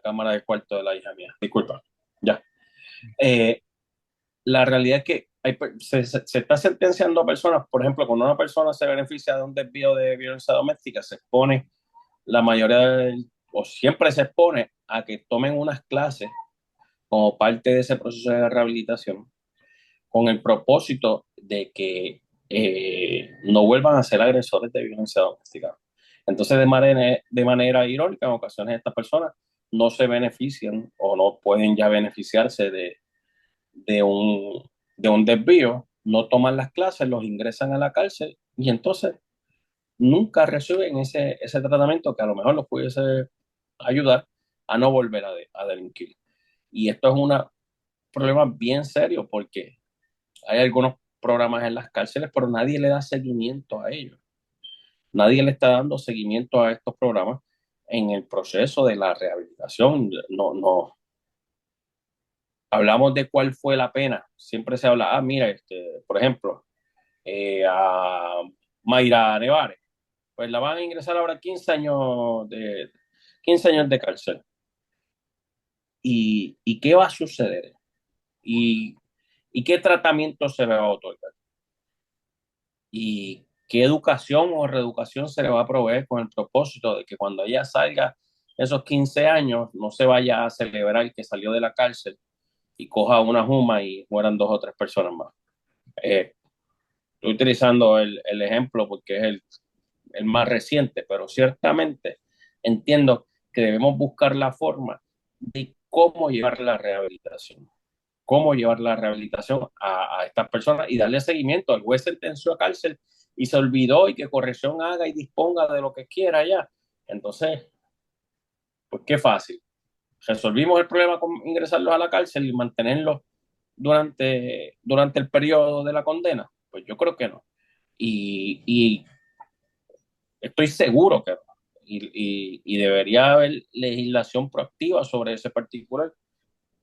cámara de cuarto de la hija mía. Disculpa, ya. La realidad es que se está sentenciando a personas, por ejemplo, cuando una persona se beneficia de un desvío de violencia doméstica, se expone o siempre se expone a que tomen unas clases como parte de ese proceso de rehabilitación con el propósito de que no vuelvan a ser agresores de violencia doméstica. Entonces, de manera irónica, en ocasiones estas personas no se benefician o no pueden ya beneficiarse de un, de un desvío, no toman las clases, los ingresan a la cárcel y entonces nunca reciben ese tratamiento que a lo mejor los pudiese ayudar a no volver a delinquir. Y esto es un problema bien serio porque hay algunos programas en las cárceles, pero nadie le da seguimiento a ellos. Nadie le está dando seguimiento a estos programas en el proceso de la rehabilitación. No hablamos de cuál fue la pena. Siempre se habla, mira, por ejemplo, a Mayra Nevares, pues la van a ingresar ahora 15 años de cárcel. ¿Y qué va a suceder? ¿Y, ¿Y qué tratamiento se le va a otorgar? ¿Y qué educación o reeducación se le va a proveer con el propósito de que cuando ella salga esos 15 años no se vaya a celebrar que salió de la cárcel y coja una juma y mueran 2 o 3 personas más? Estoy utilizando el ejemplo porque es el más reciente, pero ciertamente entiendo que debemos buscar la forma de cómo llevar la rehabilitación a estas personas y darle seguimiento. El juez sentenció a cárcel y se olvidó y que corrección haga y disponga de lo que quiera ya. Entonces, pues qué fácil. Resolvimos el problema con ingresarlos a la cárcel y mantenerlos durante el periodo de la condena. Pues yo creo que no. Y estoy seguro que no. Y debería haber legislación proactiva sobre ese particular.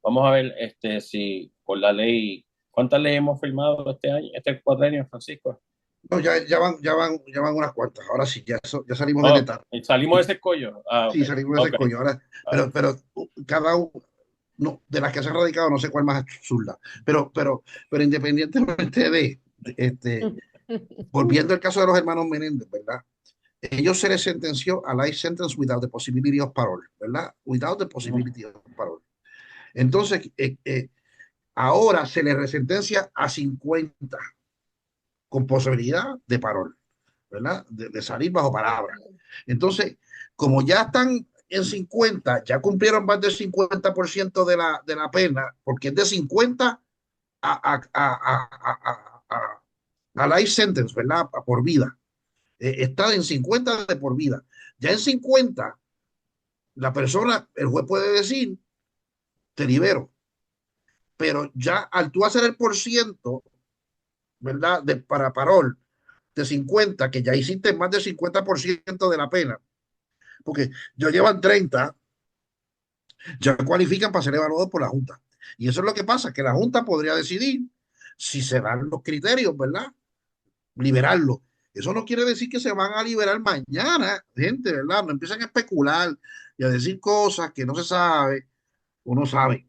Vamos a ver si por la ley, ¿cuántas leyes hemos firmado este año, este cuatrenio, Francisco? No, ya van unas cuantas. Ahora sí, ya salimos del No, etapa. salimos de ese escollo. Ok, Sí, salimos de ese ok. coño. Ahora, Ah, cada uno, no, de las que se han radicado, no sé cuál más zurda. Pero independientemente volviendo al caso de los hermanos Menéndez, ¿verdad? Ellos se les sentenció a life sentence without the possibility of parole, ¿verdad? Without the possibility of parole. Entonces, ahora se les resentencia a 50 con posibilidad de parole, ¿verdad? De salir bajo palabra. Entonces, como ya están en 50, ya cumplieron más del 50% de la pena, porque es de 50 a life sentence, ¿verdad? Por vida. Está en 50 de por vida. Ya en 50, la persona, el juez puede decir, te libero. Pero ya al tú hacer el por ciento, ¿verdad? Para parol de 50, que ya hiciste más del 50% de la pena, porque ya llevan 30, ya cualifican para ser evaluados por la Junta. Y eso es lo que pasa, que la Junta podría decidir si se dan los criterios, ¿verdad? Liberarlo. Eso no quiere decir que se van a liberar mañana, gente, ¿verdad? No empiezan a especular y a decir cosas que no se sabe o no sabe,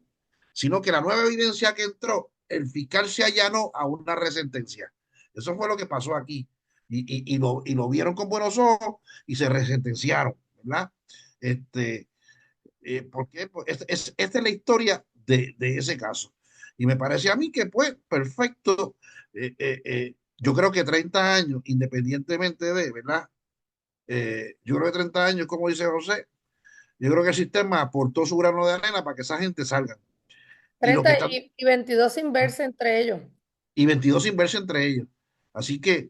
sino que la nueva evidencia que entró, el fiscal se allanó a una resentencia. Eso fue lo que pasó aquí. Y lo vieron con buenos ojos y se resentenciaron, ¿verdad? Este, ¿Por qué? Pues esta es la historia de ese caso. Y me parece a mí que, pues, perfecto. Yo creo que 30 años, independientemente de, ¿verdad? Yo creo que 30 años, como dice José, yo creo que el sistema aportó su grano de arena para que esa gente salga. Y lo que 30 está, y 22 sin verse entre ellos. y 22 inversos entre ellos. Así que,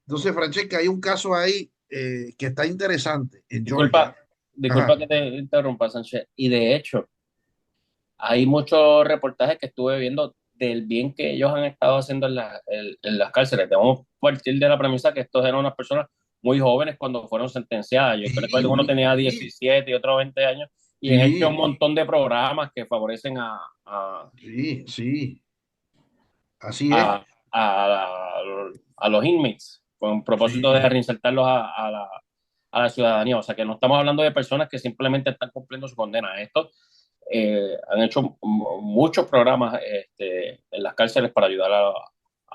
entonces, Francesca, hay un caso ahí que está interesante en Georgia. Disculpa, disculpa Ajá. que te interrumpa, Sánchez. Y de hecho, hay muchos reportajes que estuve viendo del bien que ellos han estado haciendo en las cárceles. Debemos partir de la premisa que estos eran unas personas muy jóvenes cuando fueron sentenciadas. Yo creo que uno Sí, tenía sí, 17 y otro 20 años y han hecho un sí, montón de programas que favorecen sí, sí. Así es. a, a, a los inmates con propósito de Sí, reinsertarlos a la ciudadanía. O sea, que no estamos hablando de personas que simplemente están cumpliendo su condena. Estos han hecho muchos programas en las cárceles para ayudar a,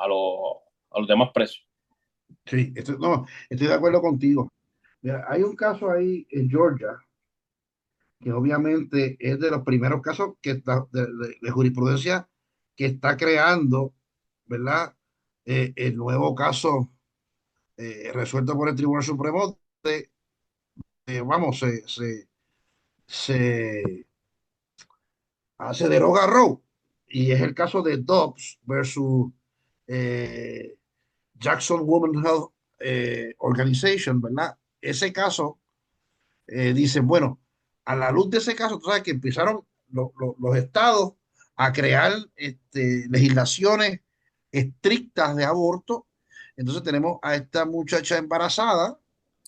los, a los demás presos. sí. No, estoy de acuerdo contigo. Mira, hay un caso ahí en Georgia que obviamente es de los primeros casos que está, de jurisprudencia que está creando, ¿verdad? El nuevo caso resuelto por el Tribunal Supremo, vamos, se, se deroga Roe, y es el caso de Dobbs versus eh, Jackson Women's Health Organization, ¿verdad? Ese caso, dicen, bueno, a la luz de ese caso, tú sabes que empezaron los estados a crear legislaciones estrictas de aborto. Entonces tenemos a esta muchacha embarazada,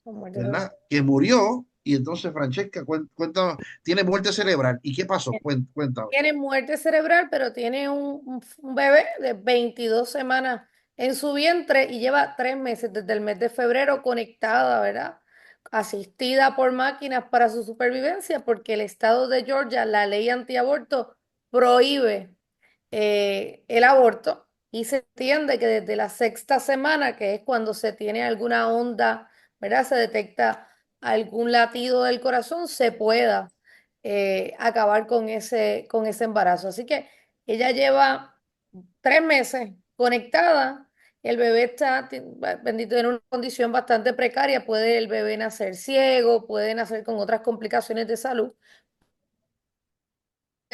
Con muerte cerebral. ¿verdad? Que murió, y entonces Francesca, cuenta, tiene muerte cerebral. ¿Y qué pasó? Cuéntame. Tiene muerte cerebral, pero tiene un bebé de 22 semanas en su vientre y lleva 3 meses desde el mes de febrero conectada, ¿verdad? Asistida por máquinas para su supervivencia, porque el estado de Georgia, la ley antiaborto, prohíbe el aborto y se entiende que desde la sexta semana, que es cuando se tiene alguna onda, ¿verdad? Se detecta algún latido del corazón, se pueda acabar con ese embarazo. Así que ella lleva 3 meses conectada. El bebé está, bendito, en una condición bastante precaria. Puede el bebé nacer ciego, puede nacer con otras complicaciones de salud.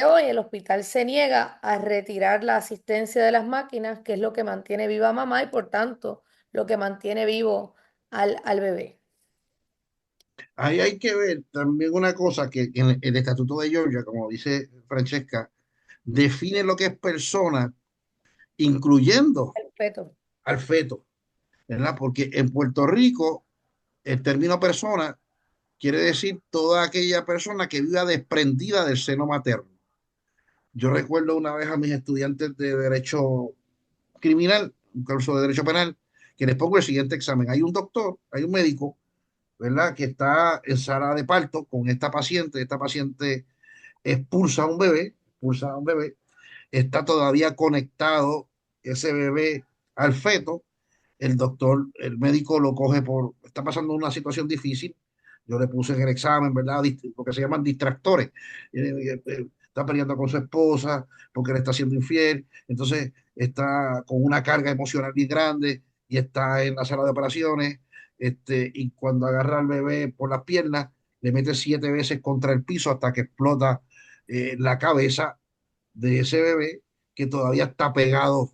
Hoy el hospital se niega a retirar la asistencia de las máquinas, que es lo que mantiene viva a mamá y por tanto lo que mantiene vivo al bebé. Ahí hay que ver también una cosa, que en el Estatuto de Georgia, como dice Francesca, define lo que es persona, incluyendo El feto. al feto, ¿verdad? Porque en Puerto Rico el término persona quiere decir toda aquella persona que viva desprendida del seno materno. Yo recuerdo una vez a mis estudiantes de derecho criminal, un curso de derecho penal, que les pongo el siguiente examen. Hay un doctor, hay un médico, ¿verdad? Que está en sala de parto con esta paciente expulsa a un bebé, está todavía conectado ese bebé al feto. El doctor, el médico lo coge está pasando una situación difícil. Yo le puse en el examen, ¿verdad? Lo que se llaman distractores. Está peleando con su esposa porque le está siendo infiel. Entonces está con una carga emocional bien grande y está en la sala de operaciones. Y cuando agarra al bebé por las piernas, le mete 7 veces contra el piso hasta que explota la cabeza de ese bebé que todavía está pegado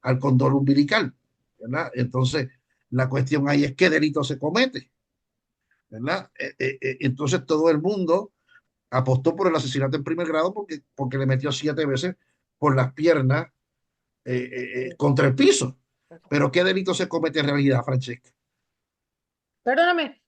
al cordón umbilical, ¿verdad? Entonces, la cuestión ahí es qué delito se comete, ¿verdad? Entonces, todo el mundo apostó por el asesinato en primer grado porque le metió 7 veces por las piernas contra el piso. Pero ¿qué delito se comete en realidad, Francesca? Perdóname,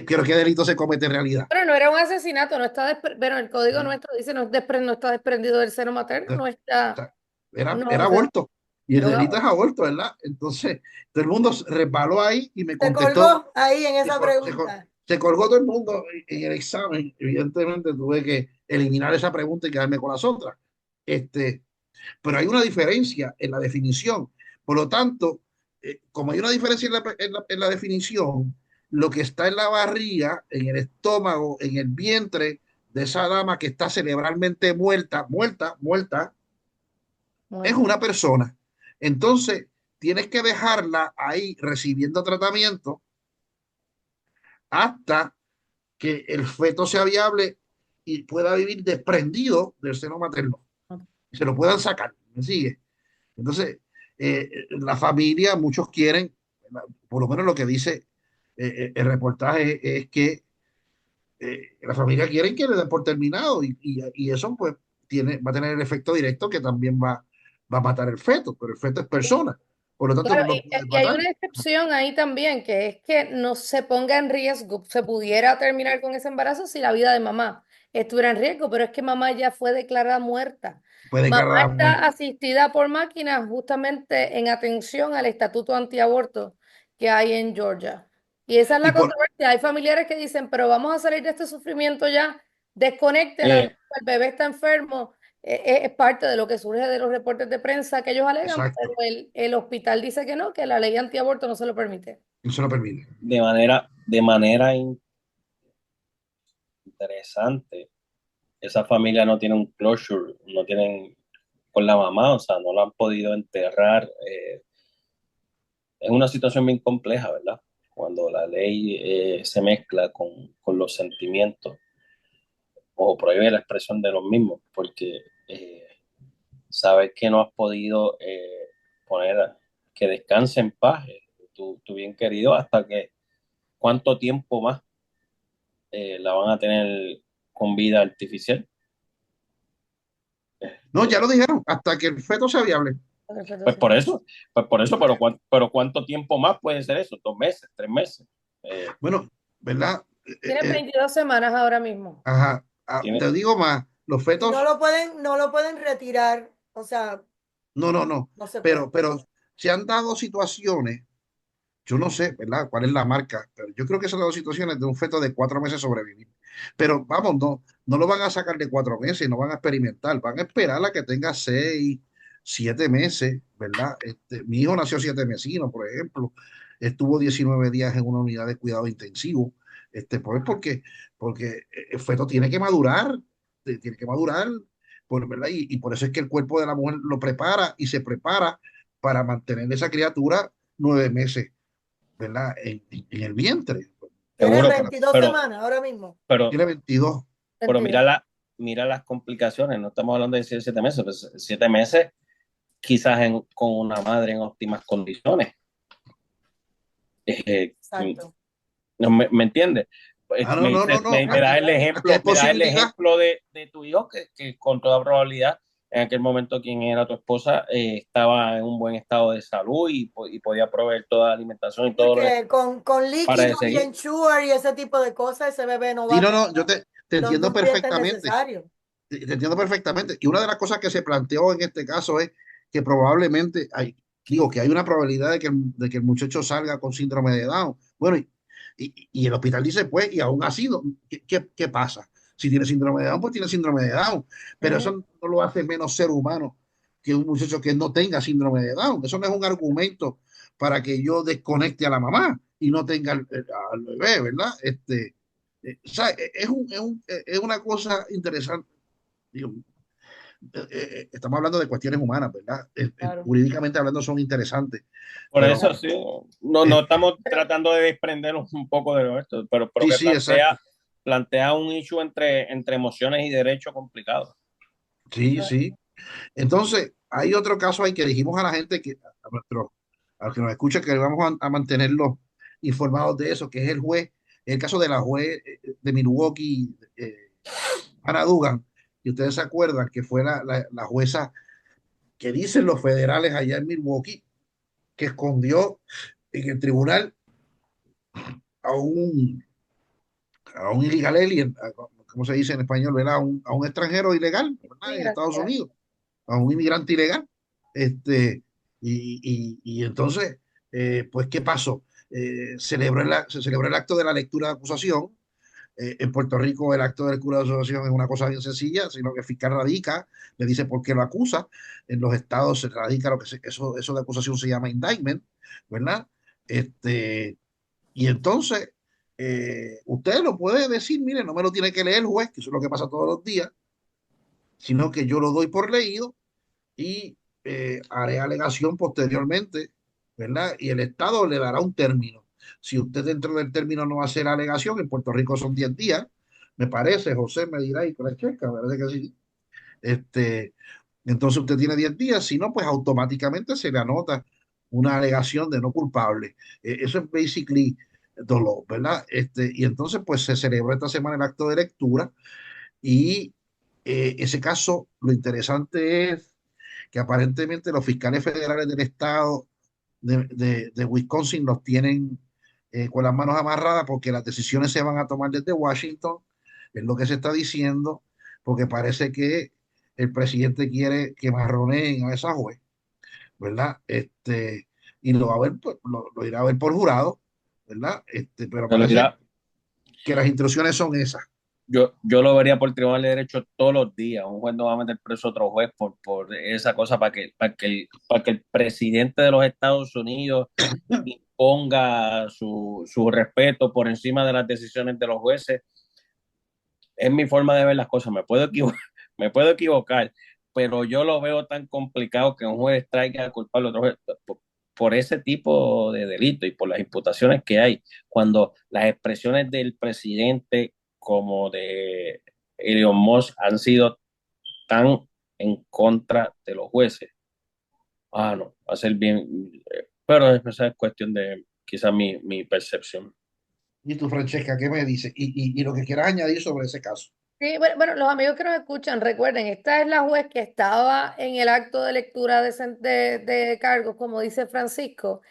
Pero ¿qué delito se comete en realidad? pero no era un asesinato, no está, bueno, el código nuestro dice no está desprendido del seno materno, no O está, sea, era no, aborto. Y el era un delito es aborto. aborto, ¿verdad? Entonces, todo el mundo se resbaló ahí y me Se contestó. colgó ahí en Se, esa col- se col- pregunta. se colgó todo el mundo en el examen. Evidentemente tuve que eliminar esa pregunta y quedarme con las otras. Este, pero hay una diferencia en la definición. Por lo tanto, como hay una diferencia en la definición, lo que está en la barriga, en el estómago, en el vientre de esa dama que está cerebralmente muerta, es Muerto. una persona. Entonces, tienes que dejarla ahí recibiendo tratamiento hasta que el feto sea viable y pueda vivir desprendido del seno materno. Y se lo puedan sacar. ¿Me sigue? Entonces, la familia, muchos quieren, por lo menos lo que dice el reportaje es que la familia quiere que le den por terminado y eso pues va a tener el efecto directo que también va a matar el feto, pero el feto es persona, por lo tanto no Claro, lo puede y hay matar. una excepción ahí también, que es que no se ponga en riesgo, se pudiera terminar con ese embarazo si la vida de mamá estuviera en riesgo, pero es que mamá ya fue declarada muerta. Puede Mamá declarar la muerte. está asistida por máquina justamente en atención al estatuto antiaborto que hay en Georgia. Y esa es Y la por, controversia. Hay familiares que dicen, pero vamos a salir de este sufrimiento ya, desconéctela, Eh, el bebé está enfermo, es parte de lo que surge de los reportes de prensa que ellos alegan, pero exacto, el hospital dice que no, que la ley antiaborto no se lo permite. no se lo permite. de manera interesante, esa familia no tiene un closure, no tienen con la mamá, o sea, no la han podido enterrar. Es una situación bien compleja, ¿verdad? Cuando la ley se mezcla con los sentimientos o prohíbe la expresión de los mismos, porque sabes que no has podido poner que descanse en paz tu bien querido hasta que cuánto tiempo más la van a tener con vida artificial. No, ya lo dijeron, hasta que el feto sea viable. Pues por eso, pero ¿cuánto tiempo más puede ser eso? ¿2 meses, 3 meses? Bueno, ¿verdad? Tiene 22 semanas ahora mismo. Ajá, Tiene- te digo más, los Y fetos, no lo pueden retirar, o sea, no, no se puede. pero se han dado situaciones, yo no sé, ¿verdad? ¿Cuál es la marca? Pero yo creo que se han dado situaciones de un feto de 4 meses sobrevivir. Pero vamos, no lo van a sacar de 4 meses, no van a experimentar, van a esperar a que tenga 6, 7 meses, ¿verdad? Mi hijo nació 7 mesino, por ejemplo, estuvo 19 días en una unidad de cuidado intensivo, pues porque el feto tiene que madurar, tiene que madurar, ¿verdad? Y por eso es que el cuerpo de la mujer lo prepara y se prepara para mantener esa criatura 9 meses, ¿verdad? En el vientre. Tiene Seguro, 22 pero, semanas ahora mismo. pero, Tiene 22. pero 22. mira las complicaciones, no estamos hablando de 7 meses, pues 7 meses quizás con una madre en óptimas condiciones. Exacto. No, ¿me entiendes? Ah, no. Me das el Aquí hay ejemplo, posibilidad. de tu hijo que con toda probabilidad en aquel momento quien era tu esposa estaba en un buen estado de salud y podía proveer toda la alimentación y todo lo Porque con para líquido y seguir. ensure y ese tipo de cosas, ese bebé no va Sí, a no, yo tener te los entiendo nutrientes perfectamente. necesarios. Te entiendo perfectamente. Y una de las cosas que se planteó en este caso es que probablemente digo que hay una probabilidad de que el muchacho salga con síndrome de Down. Bueno, y el hospital dice, pues, y aún así, ¿qué pasa? Si tiene síndrome de Down, pues tiene síndrome de Down. Pero eso no lo hace menos ser humano que un muchacho que no tenga síndrome de Down. Eso no es un argumento para que yo desconecte a la mamá y no tenga al bebé, ¿verdad? O sea, es una cosa interesante. Digo, estamos hablando de cuestiones humanas, ¿verdad? Claro. Jurídicamente hablando son interesantes, Por pero eso sí, no, eh, no estamos tratando de desprendernos un poco de esto, pero sí, que sí, exacto. plantea un issue entre emociones y derechos complicados. Sí, sí. Entonces, hay otro caso ahí que dijimos a la gente, a los que nos escucha, que vamos a mantenerlos informados de eso, que es el caso de la juez de Milwaukee, Hannah Duggan, y ustedes se acuerdan que fue la jueza que dicen los federales allá en Milwaukee, que escondió en el tribunal a un, a un illegal alien, como se dice en español, ¿verdad? A un extranjero ilegal, ¿verdad? En Mira, Estados Unidos, a un inmigrante ilegal. Este, y entonces, pues, ¿qué pasó? Se celebró el acto de la lectura de acusación. En Puerto Rico el acto de lectura de acusación es una cosa bien sencilla, sino que el fiscal radica, le dice por qué lo acusa. En los estados se radica eso de acusación se llama indictment, ¿verdad? Y entonces, usted lo puede decir, mire, no me lo tiene que leer el juez, que eso es lo que pasa todos los días, sino que yo lo doy por leído y haré alegación posteriormente, ¿verdad? Y el Estado le dará un término. Si usted dentro del término no hace la alegación, en Puerto Rico son 10 días, me parece, José me dirá y con la checa, me parece que sí. Este, entonces usted tiene 10 días, si no, pues automáticamente se le anota una alegación de no culpable. Eso es basically dolor, ¿verdad? Y entonces pues se celebró esta semana el acto de lectura y ese caso, lo interesante es que aparentemente los fiscales federales del estado de Wisconsin los tienen con las manos amarradas porque las decisiones se van a tomar desde Washington, es lo que se está diciendo, porque parece que el presidente quiere que marroneen a esa juez, ¿verdad? Y lo va a ver, lo irá a ver por jurado, ¿verdad? Pero Te lo parece dirá, que las instrucciones son esas. yo lo vería por Tribunal de Derecho todos los días. Un juez no va a meter preso a otro juez por esa cosa para que el presidente de los Estados Unidos imponga su respeto por encima de las decisiones de los jueces. es mi forma de ver las cosas, me puedo equivocar, pero yo lo veo tan complicado que un juez traiga a culpar a otro juez por ese tipo de delito y por las imputaciones que hay, cuando las expresiones del presidente como de Elon Musk han sido tan en contra de los jueces. No, va a ser bien, pero esa es cuestión de quizás mi percepción. Y tú, Francesca, ¿qué me dices? Y lo que quieras añadir sobre ese caso. Sí, bueno, los amigos que nos escuchan, recuerden, esta es la juez que estaba en el acto de lectura de cargos, como dice Francisco,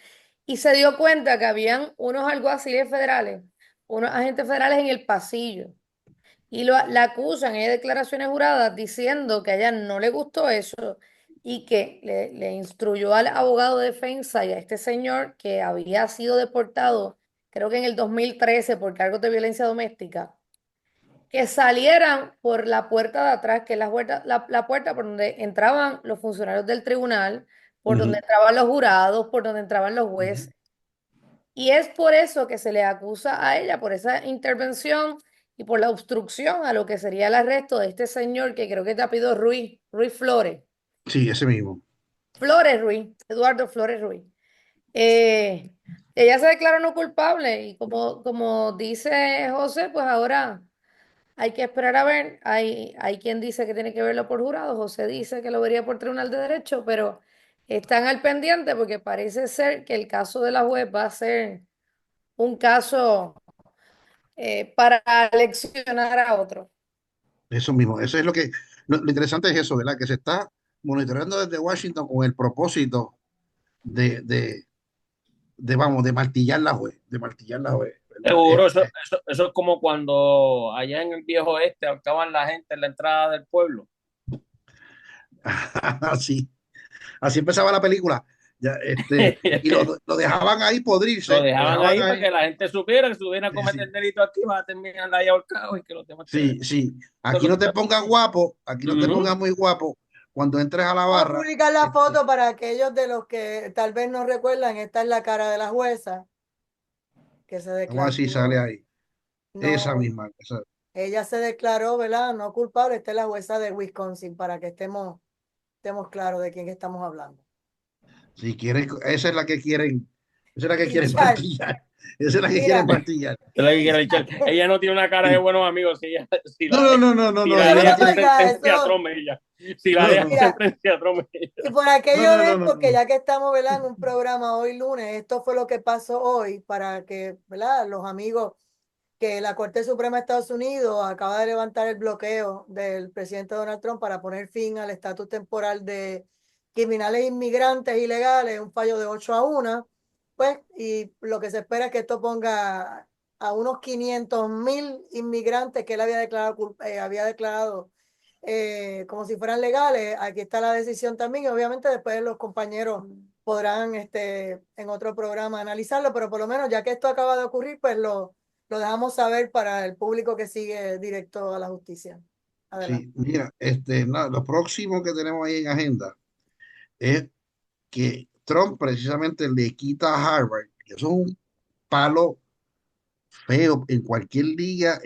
y se dio cuenta que habían unos alguaciles federales, unos agentes federales en el pasillo, y la acusan, hay declaraciones juradas diciendo que a ella no le gustó eso y que le instruyó al abogado de defensa y a este señor que había sido deportado, creo que en el 2013 por cargos de violencia doméstica, que salieran por la puerta de atrás, que es la puerta por donde entraban los funcionarios del tribunal, por donde Ujú, entraban los jurados, por donde entraban los ujú. jueces. Y es por eso que se le acusa a ella, por esa intervención y por la obstrucción a lo que sería el arresto de este señor que creo que te apellido Ruiz, Ruiz Flores. Sí, ese mismo. Flores Ruiz, Eduardo Flores Ruiz. Eh, ella se declaró no culpable y como dice José, pues ahora hay que esperar a ver. Hay quien dice que tiene que verlo por jurado, José dice que lo vería por Tribunal de Derecho, pero están al pendiente porque parece ser que el caso de la juez va a ser un caso para leccionar a otro. Eso mismo. Eso es lo interesante es eso, ¿verdad? Que se está monitoreando desde Washington con el propósito de, de, vamos, de martillar la juez, ¿verdad? Seguro, eso es como cuando allá en el viejo oeste ahorcaban la gente en la entrada del pueblo. Así, así empezaba la película. Ya, y lo dejaban ahí Lo podrirse, lo dejaban dejaban ahí para ahí. que la gente supiera que si hubiera a Sí, cometer sí, delito aquí, va a terminar ahí ahorcado y que los demás queden. sí, sí. Eso es Aquí lo que no te está pongas pasando. guapo, aquí no te pongas Ujú. muy guapo. Cuando entres a la Vamos a barra, publicar la este, foto para aquellos de los que tal vez no recuerdan. Esta es la cara de la jueza que se vamos a ver si sale declaró. ahí. Esa No, misma. ella se declaró, ¿verdad? No culpable. Esta es la jueza de Wisconsin para que estemos claros de quién estamos hablando. Si quieren, esa es la que quieren, esa es la que quieren Linchar. martillar. Esa es la que quieren Mira, martillar. Es lo que quiere echar. Ella no tiene una cara de Sí. buenos amigos. Si No, la no, de, no, no, no, si no, la pero ella deja no con tiene. oiga sentencia a eso. Trump, ella. Si la No, deja con no, Mira, sentencia a Trump, ella. y por no, aquello no, de no, esto, que no. ya que estamos, ¿verdad? En un programa hoy lunes, esto fue lo que pasó hoy para que, ¿verdad? Los amigos que la Corte Suprema de Estados Unidos acaba de levantar el bloqueo del presidente Donald Trump para poner fin al estatus temporal de criminales inmigrantes ilegales, un fallo de 8-1, pues, y lo que se espera es que esto ponga a unos 500,000 inmigrantes que él había declarado como si fueran legales. Aquí está la decisión también, y obviamente después los compañeros podrán en otro programa analizarlo, pero por lo menos ya que esto acaba de ocurrir, pues lo dejamos saber para el público que sigue directo a la justicia. Adelante. Sí, mira, lo próximo que tenemos ahí en agenda es que Trump precisamente le quita a Harvard, que eso es un palo feo en cualquier liga,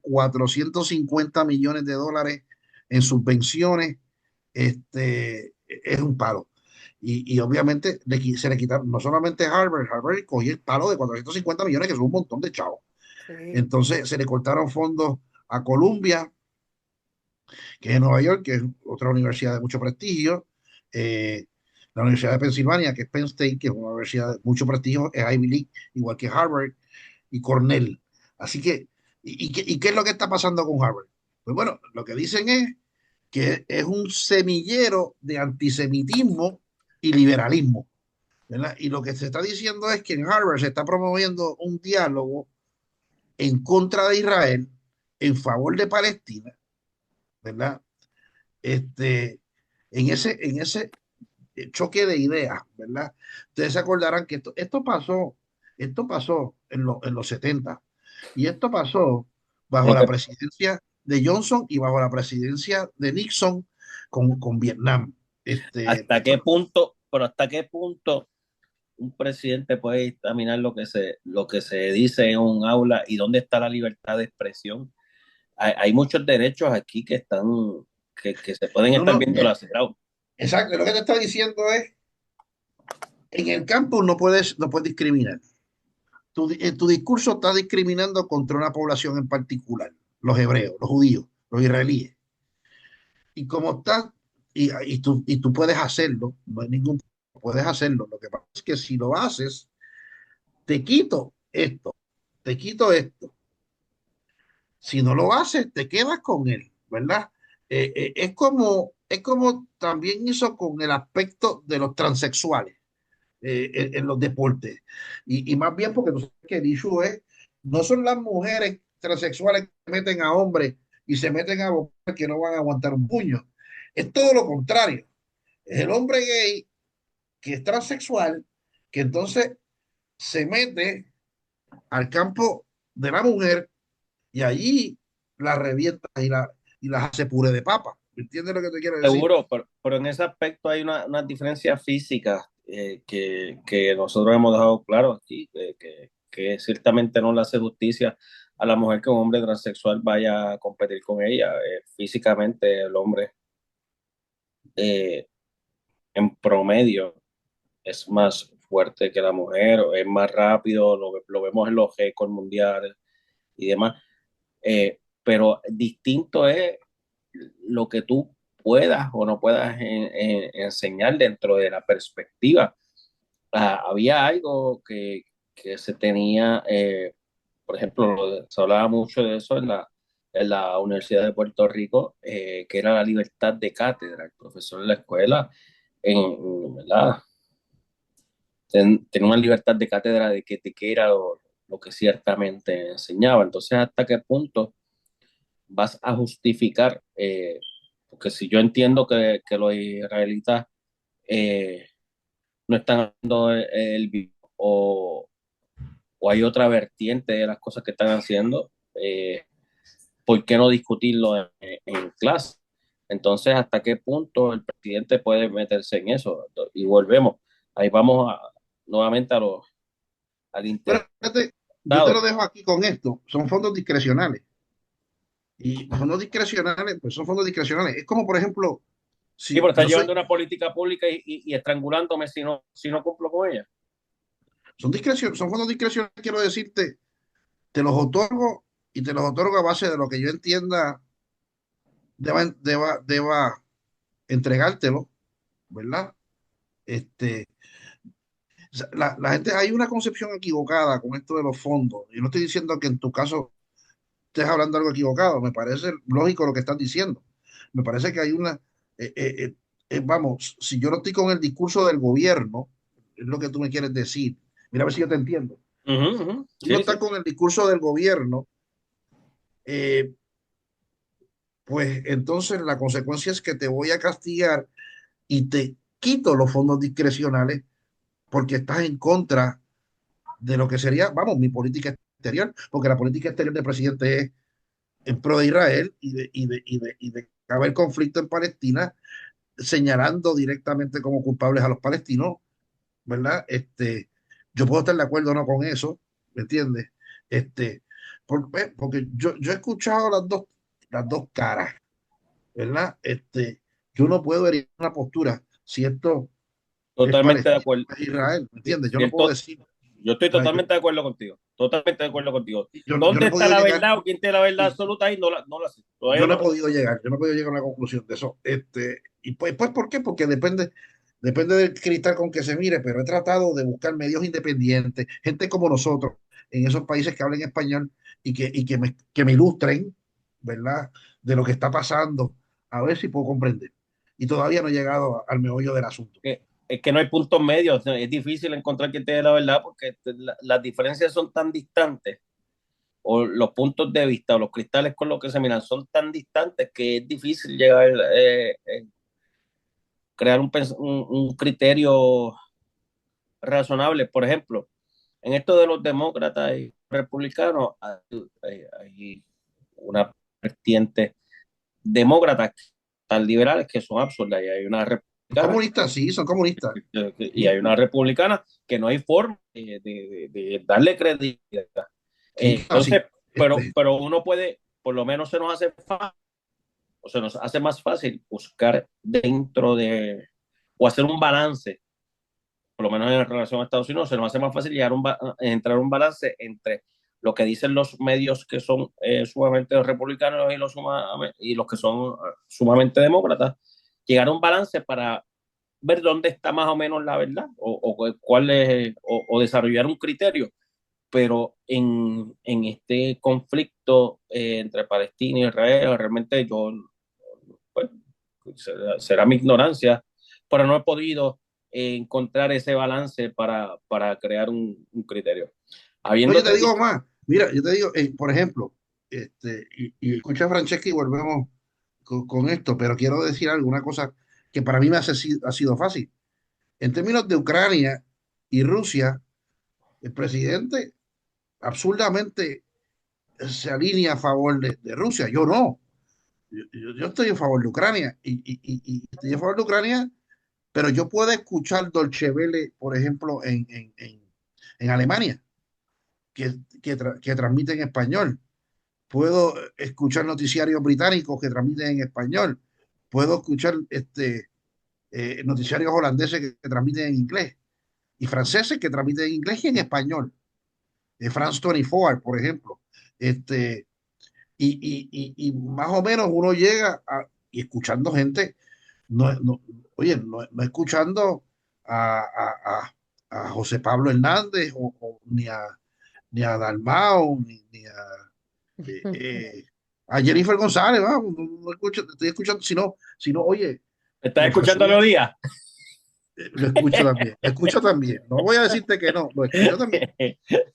450 millones de dólares en subvenciones, es un palo. Y obviamente se le quitaron, no solamente Harvard cogió el palo de 450 millones, que son un montón de chavos. Sí. Entonces se le cortaron fondos a Columbia, que es en Nueva York, que es otra universidad de mucho prestigio. La Universidad de Pensilvania, que es Penn State, que es una universidad de mucho prestigio, es Ivy League, igual que Harvard y Cornell. Así que, ¿qué es lo que está pasando con Harvard? Pues bueno, lo que dicen es que es un semillero de antisemitismo y liberalismo, ¿verdad? Y lo que se está diciendo es que en Harvard se está promoviendo un diálogo en contra de Israel, en favor de Palestina, ¿verdad? Este, en ese choque de ideas, ¿verdad? Ustedes se acordarán que esto pasó en los 70 y esto pasó bajo la presidencia de Johnson y bajo la presidencia de Nixon con Vietnam. ¿Hasta qué punto, pero hasta qué punto un presidente puede dictaminar lo que se dice en un aula y dónde está la libertad de expresión? hay muchos derechos aquí que están, que se pueden No, estar no, viendo lacerados. exacto, lo que te estoy diciendo es, en el campo no puedes discriminar. Tu discurso está discriminando contra una población en particular, los hebreos, los judíos, los israelíes. Y como está, y tú puedes hacerlo, no hay ningún, puedes hacerlo. Lo que pasa es que si lo haces, te quito esto, te quito esto. Si no lo haces, te quedas con él, ¿verdad? Es como también hizo con el aspecto de los transexuales en los deportes. Y más bien porque tú sabes que el issue es, no son las mujeres transexuales que se meten a hombres y se meten a boxear que no van a aguantar un puño. Es todo lo contrario. Es el hombre gay que es transexual, que entonces se mete al campo de la mujer y allí la revienta y las hace puré de papa. ¿Me entiendes lo que te quiero decir? Seguro, pero en ese aspecto hay una diferencia física que nosotros hemos dejado claro aquí, que ciertamente no le hace justicia a la mujer que un hombre transexual vaya a competir con ella. Físicamente el hombre eh, en promedio es más fuerte que la mujer, es más rápido, lo vemos en los récords mundiales y demás. Pero distinto es lo que tú puedas o no puedas enseñar dentro de la perspectiva. Había algo que se tenía, por ejemplo, se hablaba mucho de eso en la Universidad de Puerto Rico, que era la libertad de cátedra. El profesor en la escuela, ¿verdad? Tenía una libertad de cátedra de qué era lo que ciertamente enseñaba. Entonces, ¿hasta qué punto vas a justificar? Porque si yo entiendo que los israelitas eh, no están dando o hay otra vertiente de las cosas que están haciendo, ¿por qué no discutirlo en clase? Entonces, ¿hasta qué punto el presidente puede meterse en eso? Y volvemos, ahí vamos nuevamente al Pero fíjate, yo te lo Estado. dejo aquí con esto. Son fondos discrecionales. Y fondos discrecionales, pues son fondos discrecionales. Es como, por ejemplo, Sí, si pero está yo soy, llevando una política pública y estrangulándome si no cumplo con ella. son fondos discrecionales, quiero decirte, te los otorgo y te los otorgo a base de lo que yo entienda deba entregártelo, ¿verdad? Este, o sea, la gente, hay una concepción equivocada con esto de los fondos. Yo no estoy diciendo que en tu caso estés hablando algo equivocado, me parece lógico lo que estás diciendo. Me parece que hay eh, eh, eh, vamos, si yo no estoy con el discurso del gobierno, es lo que tú me quieres decir. Mira a ver si yo te entiendo. Ujú, ujú. Tú no Sí, estás sí. con el discurso del gobierno, eh, pues entonces la consecuencia es que te voy a castigar y te quito los fondos discrecionales porque estás en contra de lo que sería, vamos, mi política exterior, porque la política exterior del presidente es en pro de Israel y de haber conflicto en Palestina, señalando directamente como culpables a los palestinos, ¿verdad? Yo puedo estar de acuerdo o no con eso, ¿me entiendes? Porque yo he escuchado las dos caras, ¿verdad? Yo no puedo herir una postura si esto es Totalmente de Palestina, acuerdo. es Israel, ¿me Sí, entiendes? Yo no puedo cierto. decir, Yo estoy o sea, totalmente de acuerdo contigo. Totalmente de acuerdo contigo. yo no ¿Dónde he está podido la llegar, verdad o quién tiene la verdad sí, absoluta? Ahí no la sé. Todavía yo no he no. podido llegar, yo no he podido llegar a una conclusión de eso. Y pues, ¿por qué? Porque depende del cristal con que se mire, pero he tratado de buscar medios independientes, gente como nosotros, en esos países que hablen español y que me ilustren, ¿verdad? De lo que está pasando, a ver si puedo comprender. Y todavía no he llegado al meollo del asunto. Es que no hay puntos medios. Es difícil encontrar quién tiene la verdad porque las diferencias son tan distantes o los puntos de vista o los cristales con los que se miran son tan distantes que es difícil llegar crear un criterio razonable. Por ejemplo, en esto de los demócratas y republicanos, hay una vertiente demócratas tan liberales que son absurdas y hay una republicana Comunistas, sí, son comunistas. y hay una republicana que no hay forma de darle credibilidad. Sí, así. Entonces, pero uno puede por lo menos se nos hace fácil, o se nos hace más fácil buscar dentro de, o hacer un balance, por lo menos en relación a Estados Unidos, se nos hace más fácil entrar a un balance entre lo que dicen los medios que son sumamente republicanos y los que son sumamente demócratas, llegar a un balance para ver dónde está más o menos la verdad cuál es, o desarrollar un criterio. Pero en este conflicto entre Palestina y Israel, realmente yo, pues, será mi ignorancia, pero no he podido encontrar ese balance para crear un criterio. No, yo te Habiéndote digo dicho, más. Mira, yo te digo, por ejemplo, y escucha a Francesca y volvemos con esto, pero quiero decir alguna cosa que para mí ha sido fácil. En términos de Ucrania y Rusia, el presidente absurdamente se alinea a favor de Rusia. Yo no. Yo estoy a favor de Ucrania y estoy a favor de Ucrania, pero yo puedo escuchar Dolce Vele, por ejemplo, en Alemania, que transmite en español. Puedo escuchar noticiarios británicos que transmiten en español. Puedo escuchar noticiarios holandeses que transmiten en inglés y franceses que transmiten en inglés y en español. France 24, por ejemplo. Este, y más o menos uno llega y escuchando gente, oye, no escuchando a, a, a José Pablo Hernández ni a Dalmau, eh, eh, a Jennifer González, vamos, no escucho, estoy escuchando, sino, oye, ¿estás me escuchando fascina, los días? lo escucho también, no voy a decirte que no, lo escucho también.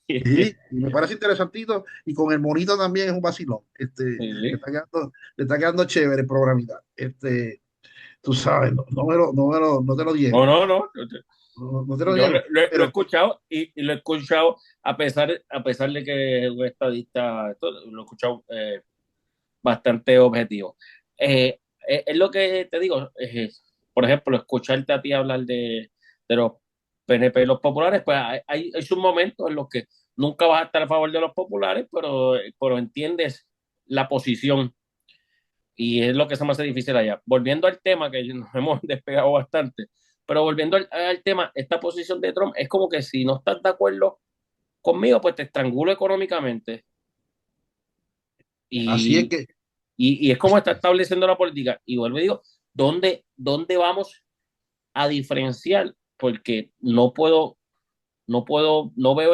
Sí, y me parece interesantito y con el monito también es un vacilón. Sí. Le está quedando chévere el programita. Tú sabes, no te lo No, niego, no, no. no te lo Yo niego, lo he pero escuchado y lo he escuchado a pesar de que es un estadista, lo he escuchado bastante objetivo. Es lo que te digo, por ejemplo, escucharte a ti hablar de los PNP y los populares, pues hay sus momentos en los que nunca vas a estar a favor de los populares, pero entiendes la posición y es lo que se me hace difícil allá. Volviendo al tema, que nos hemos despegado bastante, pero volviendo al tema, esta posición de Trump es como que si no estás de acuerdo conmigo, pues te estrangulo económicamente. así es Y, que y es como está estableciendo la política. Y vuelvo y digo, ¿dónde vamos a diferenciar? Porque no veo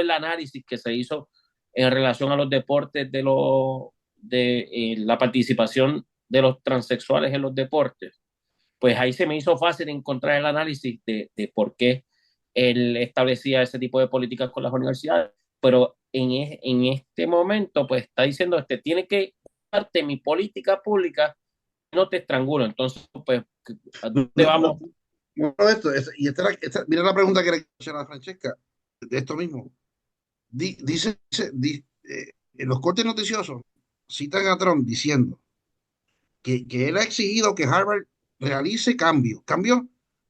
el análisis que se hizo en relación a los deportes de la participación de los transexuales en los deportes. Pues ahí se me hizo fácil encontrar el análisis de por qué él establecía ese tipo de políticas con las universidades, pero en este momento pues está diciendo, tiene que parte mi política pública, no te estrangulo. Entonces, pues, ¿a no, dónde vamos? mira la pregunta que le hice a Francesca, de esto mismo. En los cortes noticiosos citan a Trump diciendo que él ha exigido que Harvard realice cambios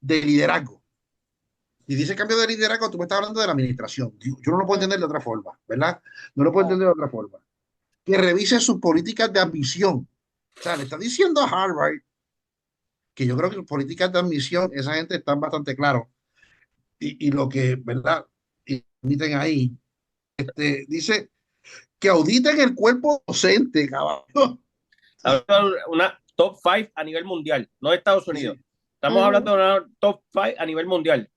de liderazgo. Y dice cambio de liderazgo, tú me estás hablando de la administración. Yo no lo puedo entender de otra forma, ¿verdad? No lo puedo entender de otra forma. Que revise sus políticas de admisión. O sea, le está diciendo a Harvard que yo creo que sus políticas de admisión, esa gente están bastante claros. Y lo que, ¿verdad? Y admiten ahí, dice que auditen el cuerpo docente, caballo. Hablando de una top 5 a nivel mundial, no de Estados Unidos. Sí, Estamos hablando de una top 5 a nivel mundial.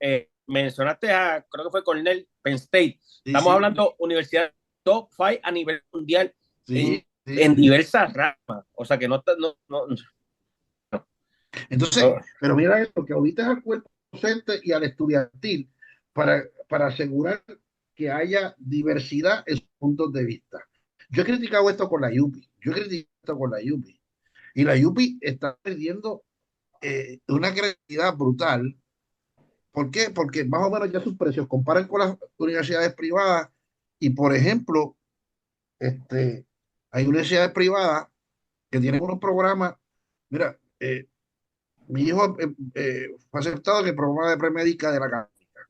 Mencionaste creo que fue Cornell, Penn State. sí, Estamos sí, hablando de universidad top 5 a nivel mundial sí, en, sí, en sí. diversas ramas. O sea que Entonces, no, pero mira esto, que audites al cuerpo docente y al estudiantil para asegurar que haya diversidad en sus puntos de vista. Yo he criticado esto con la UPI, yo he criticado esto con la UPI, y la UPI está perdiendo una credibilidad brutal. ¿Por qué? Porque más o menos ya sus precios comparan con las universidades privadas y, por ejemplo, hay universidades privadas que tienen unos programas, mira, mi hijo fue aceptado en el programa de premédica de la Católica,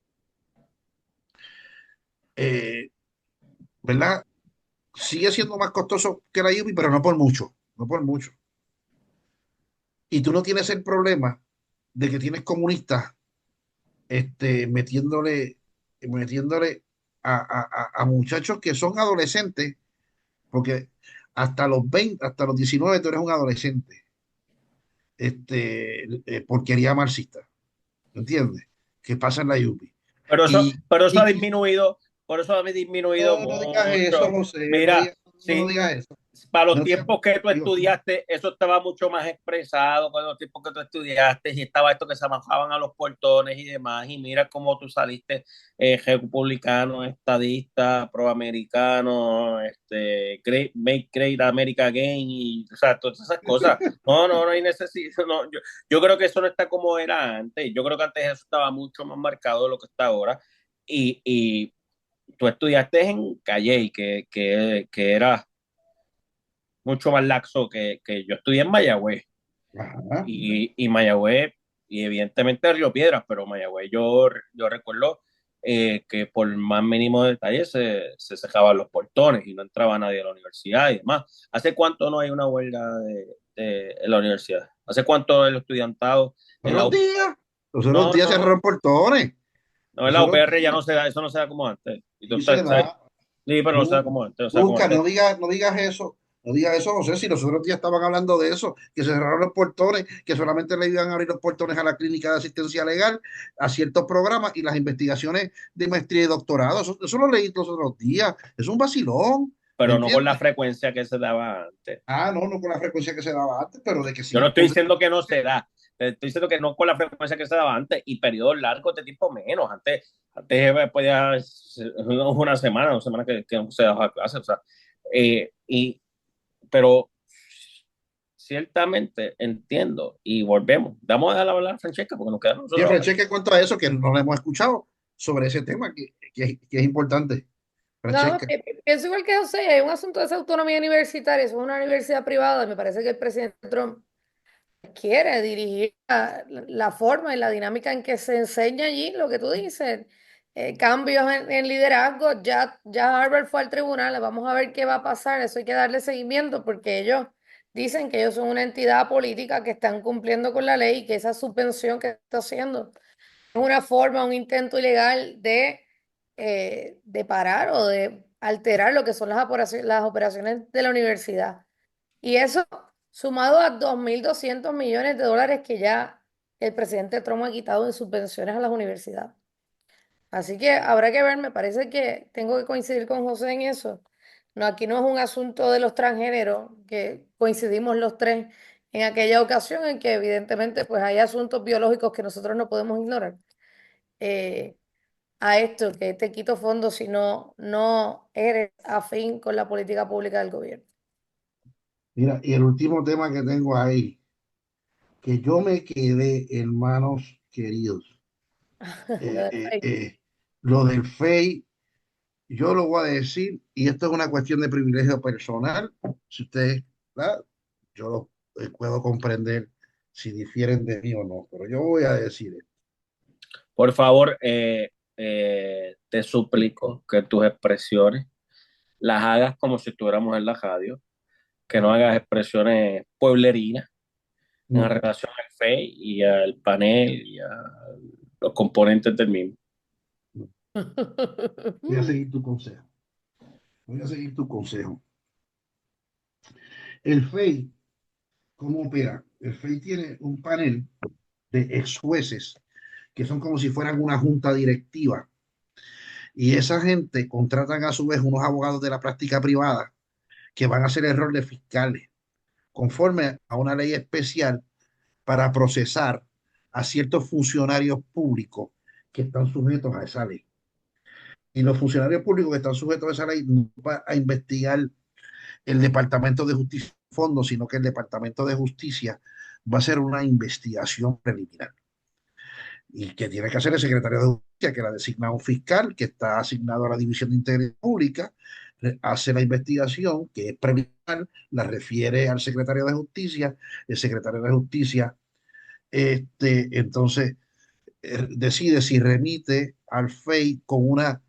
eh, ¿verdad? sigue siendo más costoso que la UPI, pero no por mucho, no por mucho. Y tú no tienes el problema de que tienes comunistas metiéndole a muchachos que son adolescentes, porque hasta los 20, hasta los 19 tú eres un adolescente, porquería marxista, ¿entiendes? Que pasa en la UPI. Y, Pero eso ha y disminuido, por eso ha disminuido no, no digas eso, mucho. José, Mira, no sí, digas eso. para los No digas, tiempos que tú digo, estudiaste, eso estaba mucho más expresado, con los tiempos que tú estudiaste, y estaba esto que se amajaban a los portones y demás, y mira cómo tú saliste republicano, estadista, proamericano, Make Great America Again, y o sea, todas esas cosas. No hay necesidad, no, yo creo que eso no está como era antes, yo creo que antes eso estaba mucho más marcado de lo que está ahora, y tú estudiaste en Calle, que era mucho más laxo que yo estudié en Mayagüez ajá. y Mayagüez y evidentemente Río Piedras, pero Mayagüez yo recuerdo que por más mínimo detalle se cejaban los portones y no entraba nadie a la universidad y demás. ¿Hace cuánto no hay una huelga en la universidad? ¿Hace cuánto el estudiantado en la Los otros días no, cerraron portones, no, en los la otros UPR ya días, no se da, eso no se da como antes. Y tú y se sabes, da. sí, pero no se da Nunca, como antes, o sea, como nunca, antes. no digas eso, no digas eso, José, si los otros días estaban hablando de eso, que se cerraron los portones, que solamente le iban a abrir los portones a la clínica de asistencia legal, a ciertos programas y las investigaciones de maestría y doctorado, eso lo leí los otros días, es un vacilón, ¿me Pero no con la entiendes? frecuencia que se daba antes. Ah, no, no con la frecuencia que se daba antes, pero de que Yo sí no los estoy públicos. diciendo que no se da, estoy diciendo que no con la frecuencia que se daba antes y periodos largos de tiempo menos. Antes podía ser una semana, 2 semanas que no se daba clase, o sea, pero ciertamente entiendo y volvemos. Vamos a dejar hablar a Francesca porque nos queda a Y nosotros hablar. Francesca, en cuanto a eso, que no lo hemos escuchado sobre ese tema, que es importante, No, Francesca. pienso igual que José, hay un asunto de esa autonomía universitaria, eso es una universidad privada, me parece que el presidente Trump quiere dirigir la forma y la dinámica en que se enseña allí, lo que tú dices, cambios en liderazgo, ya Harvard fue al tribunal, vamos a ver qué va a pasar, eso hay que darle seguimiento porque ellos dicen que ellos son una entidad política que están cumpliendo con la ley y que esa suspensión que está haciendo es una forma, un intento ilegal de parar o de alterar lo que son las operaciones de la universidad. Y eso, sumado a 2.200 millones de dólares que ya el presidente Trump ha quitado en subvenciones a las universidades. Así que habrá que ver, me parece que tengo que coincidir con José en eso. No, aquí no es un asunto de los transgéneros, que coincidimos los tres en aquella ocasión en que evidentemente pues hay asuntos biológicos que nosotros no podemos ignorar. Eh, a esto, que te quito fondos si no eres afín con la política pública del gobierno. Mira, y el último tema que tengo ahí, que yo me quedé, hermanos queridos, Lo eh, de eh, Frey. eh, lo del FEI, yo lo voy a decir, y esto es una cuestión de privilegio personal, si ustedes, ¿verdad? Yo lo puedo comprender si difieren de mí o no, pero yo voy a decir esto. Por favor, te suplico que tus expresiones las hagas como si estuviéramos en la radio, que no hagas expresiones pueblerinas en No, relación al FEI y al panel y a los componentes del mismo. no, voy a seguir tu consejo, voy a seguir tu consejo. El FEI, ¿cómo opera? El FEI tiene un panel de ex jueces que son como si fueran una junta directiva. Y esa gente contratan a su vez unos abogados de la práctica privada que van a hacer el rol de fiscales, conforme a una ley especial para procesar a ciertos funcionarios públicos que están sujetos a esa ley. Y los funcionarios públicos que están sujetos a esa ley no va a investigar el Departamento de Justicia Fondo, sino que el Departamento de Justicia va a hacer una investigación preliminar. Y que tiene que hacer el secretario de Justicia, que la designa un fiscal que está asignado a la División de Integridad Pública, hace la investigación, que es preliminar, la refiere al secretario de Justicia, el secretario de Justicia, entonces decide si remite al FEI con una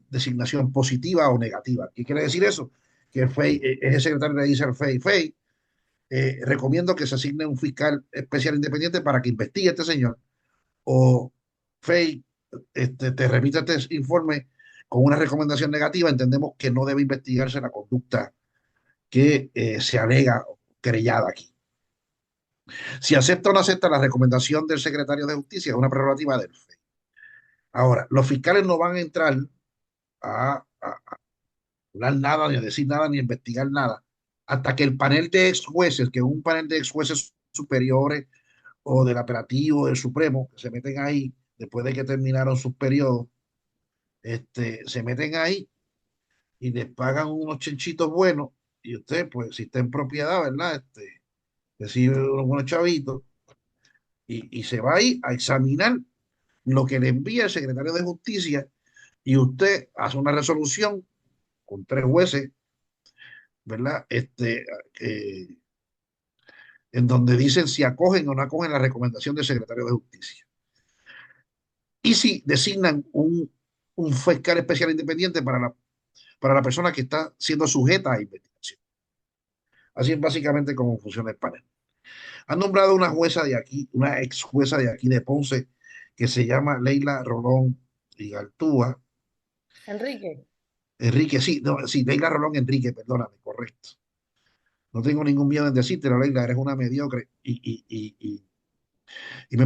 designación positiva o negativa. ¿Qué quiere decir eso? que el FEI es el secretario, le dice al FEI, FEI, recomiendo que se asigne un fiscal especial independiente para que investigue a este señor, o FEI, te remite este informe con una recomendación negativa, entendemos que no debe investigarse la conducta que se alega querellada aquí. Si acepta o no acepta la recomendación del secretario de Justicia, es una prerrogativa del FEI. Ahora, los fiscales no van a entrar a hablar nada, ni a decir nada, ni a investigar nada, hasta que el panel de ex jueces, que es un panel de ex jueces superiores o del apelativo, del Supremo, que se meten ahí después de que terminaron sus periodos, se meten ahí y les pagan unos chenchitos buenos, y usted, pues, si está en propiedad, ¿verdad? Recibe unos buenos chavitos, y se va ahí a examinar lo que le envía el secretario de Justicia, y usted hace una resolución con 3 jueces, ¿verdad? Eh, en donde dicen si acogen o no acogen la recomendación del secretario de Justicia. Y si designan un fiscal especial independiente para la persona que está siendo sujeta a investigación. Así es básicamente como funciona el panel. Han nombrado una jueza de aquí, una ex jueza de aquí de Ponce, que se llama Leila Rolón y Galtúa. Enrique. Enrique, sí, no, sí, Leila Rolón Enrique, perdóname, correcto. No tengo ningún miedo en decírtelo, Leila, eres una mediocre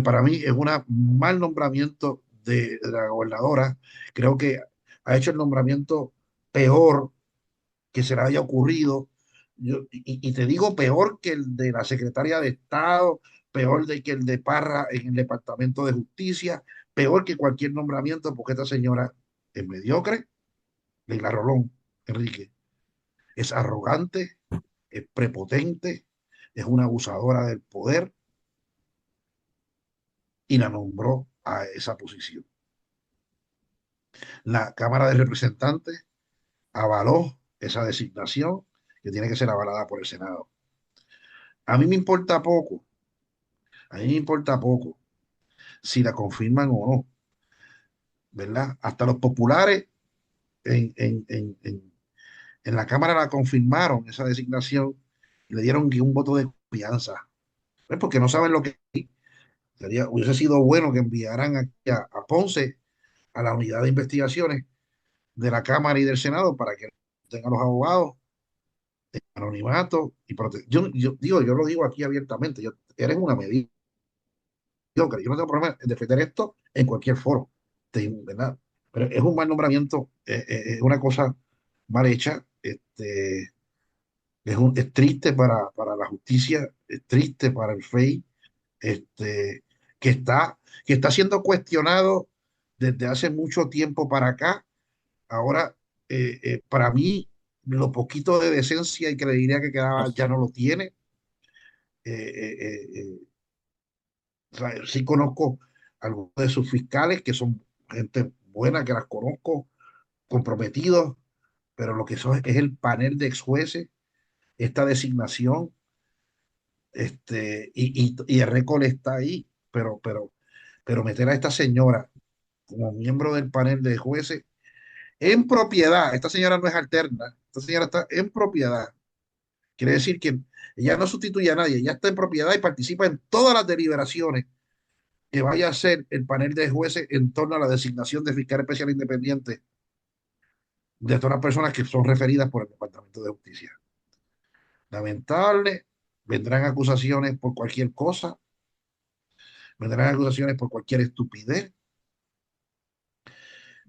para mí es un mal nombramiento de la gobernadora. Creo que ha hecho el nombramiento peor que se le haya ocurrido. Y te digo peor que el de la secretaria de Estado, peor que el de Parra en el Departamento de Justicia, peor que cualquier nombramiento, porque esta señora es mediocre. Leila Rolón, Enrique, es arrogante, es prepotente, es una abusadora del poder, y la nombró a esa posición. La Cámara de Representantes avaló esa designación, que tiene que ser avalada por el Senado. A mí me importa poco, a mí me importa poco si la confirman o no, ¿verdad? Hasta los populares en la Cámara la confirmaron, esa designación, y le dieron un voto de confianza. ¿Ves? Porque no saben lo que hubiese sido bueno que enviaran aquí a Ponce a la unidad de investigaciones de la Cámara y del Senado para que tengan los abogados anonimato y yo digo, yo lo digo aquí abiertamente, eres una medida, yo no tengo problema en defender esto en cualquier foro, ¿verdad? Pero es un mal nombramiento, es una cosa mal hecha, es triste para la justicia, es triste para el FEI, este, que está, que está siendo cuestionado desde hace mucho tiempo para acá. Ahora, para mí, lo poquito de decencia y credibilidad que quedaba ya no lo tiene. Eh, eh, eh, o sea, sí conozco algunos de sus fiscales que son gente buena, que las conozco, comprometidos, pero lo que son es el panel de ex jueces, esta designación, y el récord está ahí, pero meter a esta señora como miembro del panel de jueces en propiedad, esta señora no es alterna, esta señora está en propiedad. Quiere decir que ella no sustituye a nadie, ella está en propiedad y participa en todas las deliberaciones que vaya a ser el panel de jueces en torno a la designación de fiscal especial independiente de todas las personas que son referidas por el Departamento de Justicia. Lamentable, vendrán acusaciones por cualquier cosa, vendrán acusaciones por cualquier estupidez.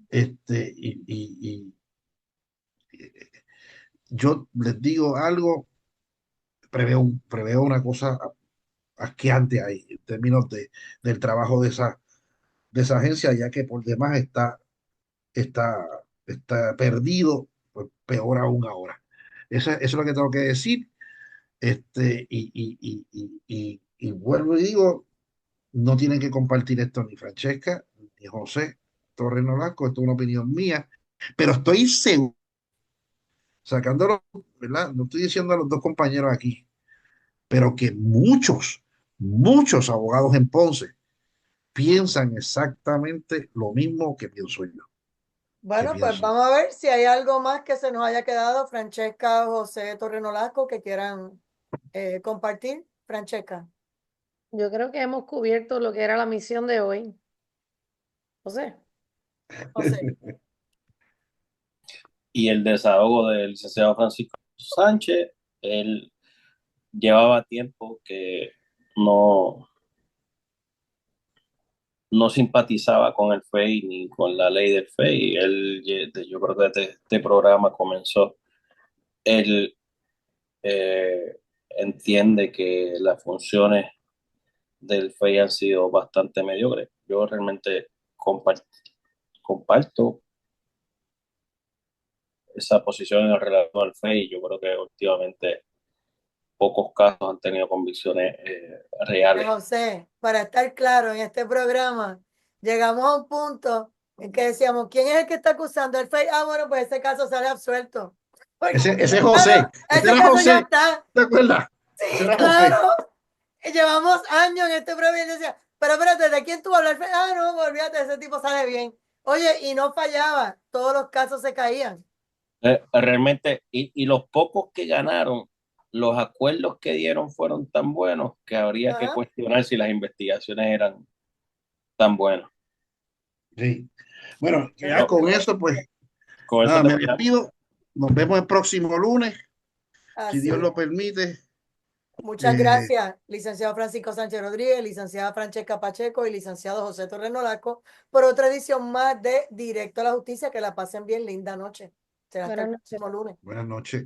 Este, y, y, y yo les digo algo, preveo una cosa asqueante ahí, en términos del trabajo de esa agencia, ya que por demás está, está perdido, pues peor aún ahora. Eso es lo que tengo que decir. Y vuelvo y digo, no tienen que compartir esto ni Francesca ni José Torres Nolasco, esto es una opinión mía, pero estoy seguro, sacándolo, ¿verdad? No estoy diciendo a los dos compañeros aquí, pero que muchos abogados en Ponce piensan exactamente lo mismo que pienso yo. Bueno, pues pienso. vamos a ver si hay algo más que se nos haya quedado, Francesca o José Torrenolasco, que quieran compartir. Francesca. Yo creo que hemos cubierto lo que era la misión de hoy. José. José. Y el desahogo del licenciado Francisco Sánchez, él llevaba tiempo que no, no simpatizaba con el FEI ni con la ley del FEI. Yo creo que desde este programa comenzó, él entiende que las funciones del FEI han sido bastante mediocres. Yo realmente comparto esa posición en relación al FEI. Yo creo que últimamente pocos casos han tenido convicciones reales. José, para estar claro, en este programa llegamos a un punto en que decíamos, ¿quién es el que está acusando el FEI? Ah, bueno, pues ese caso sale absuelto. Porque, Ese es claro, José. Ese ese era caso ya José. está. ¿Te acuerdas? Ese Sí, era José. claro. Llevamos años en este programa y decía, pero espérate, ¿de quién tú vas a hablar? Ah, no, olvídate, ese tipo sale bien. Oye, y no fallaba, todos los casos se caían. Realmente, y los pocos que ganaron, los acuerdos que dieron fueron tan buenos que habría que Ajá. cuestionar si las investigaciones eran tan buenas. Sí. Bueno, ya No, con eso, pues, con eso nada, me terminamos. despido. Nos vemos el próximo lunes, si Así Dios es. lo permite. Muchas Eh, gracias, licenciado Francisco Sánchez Rodríguez, licenciada Francesca Pacheco y licenciado José Torrenolaco, por otra edición más de Directo a la Justicia. Que la pasen bien, linda noche. Será hasta el Buenas noches. próximo lunes. buenas noches.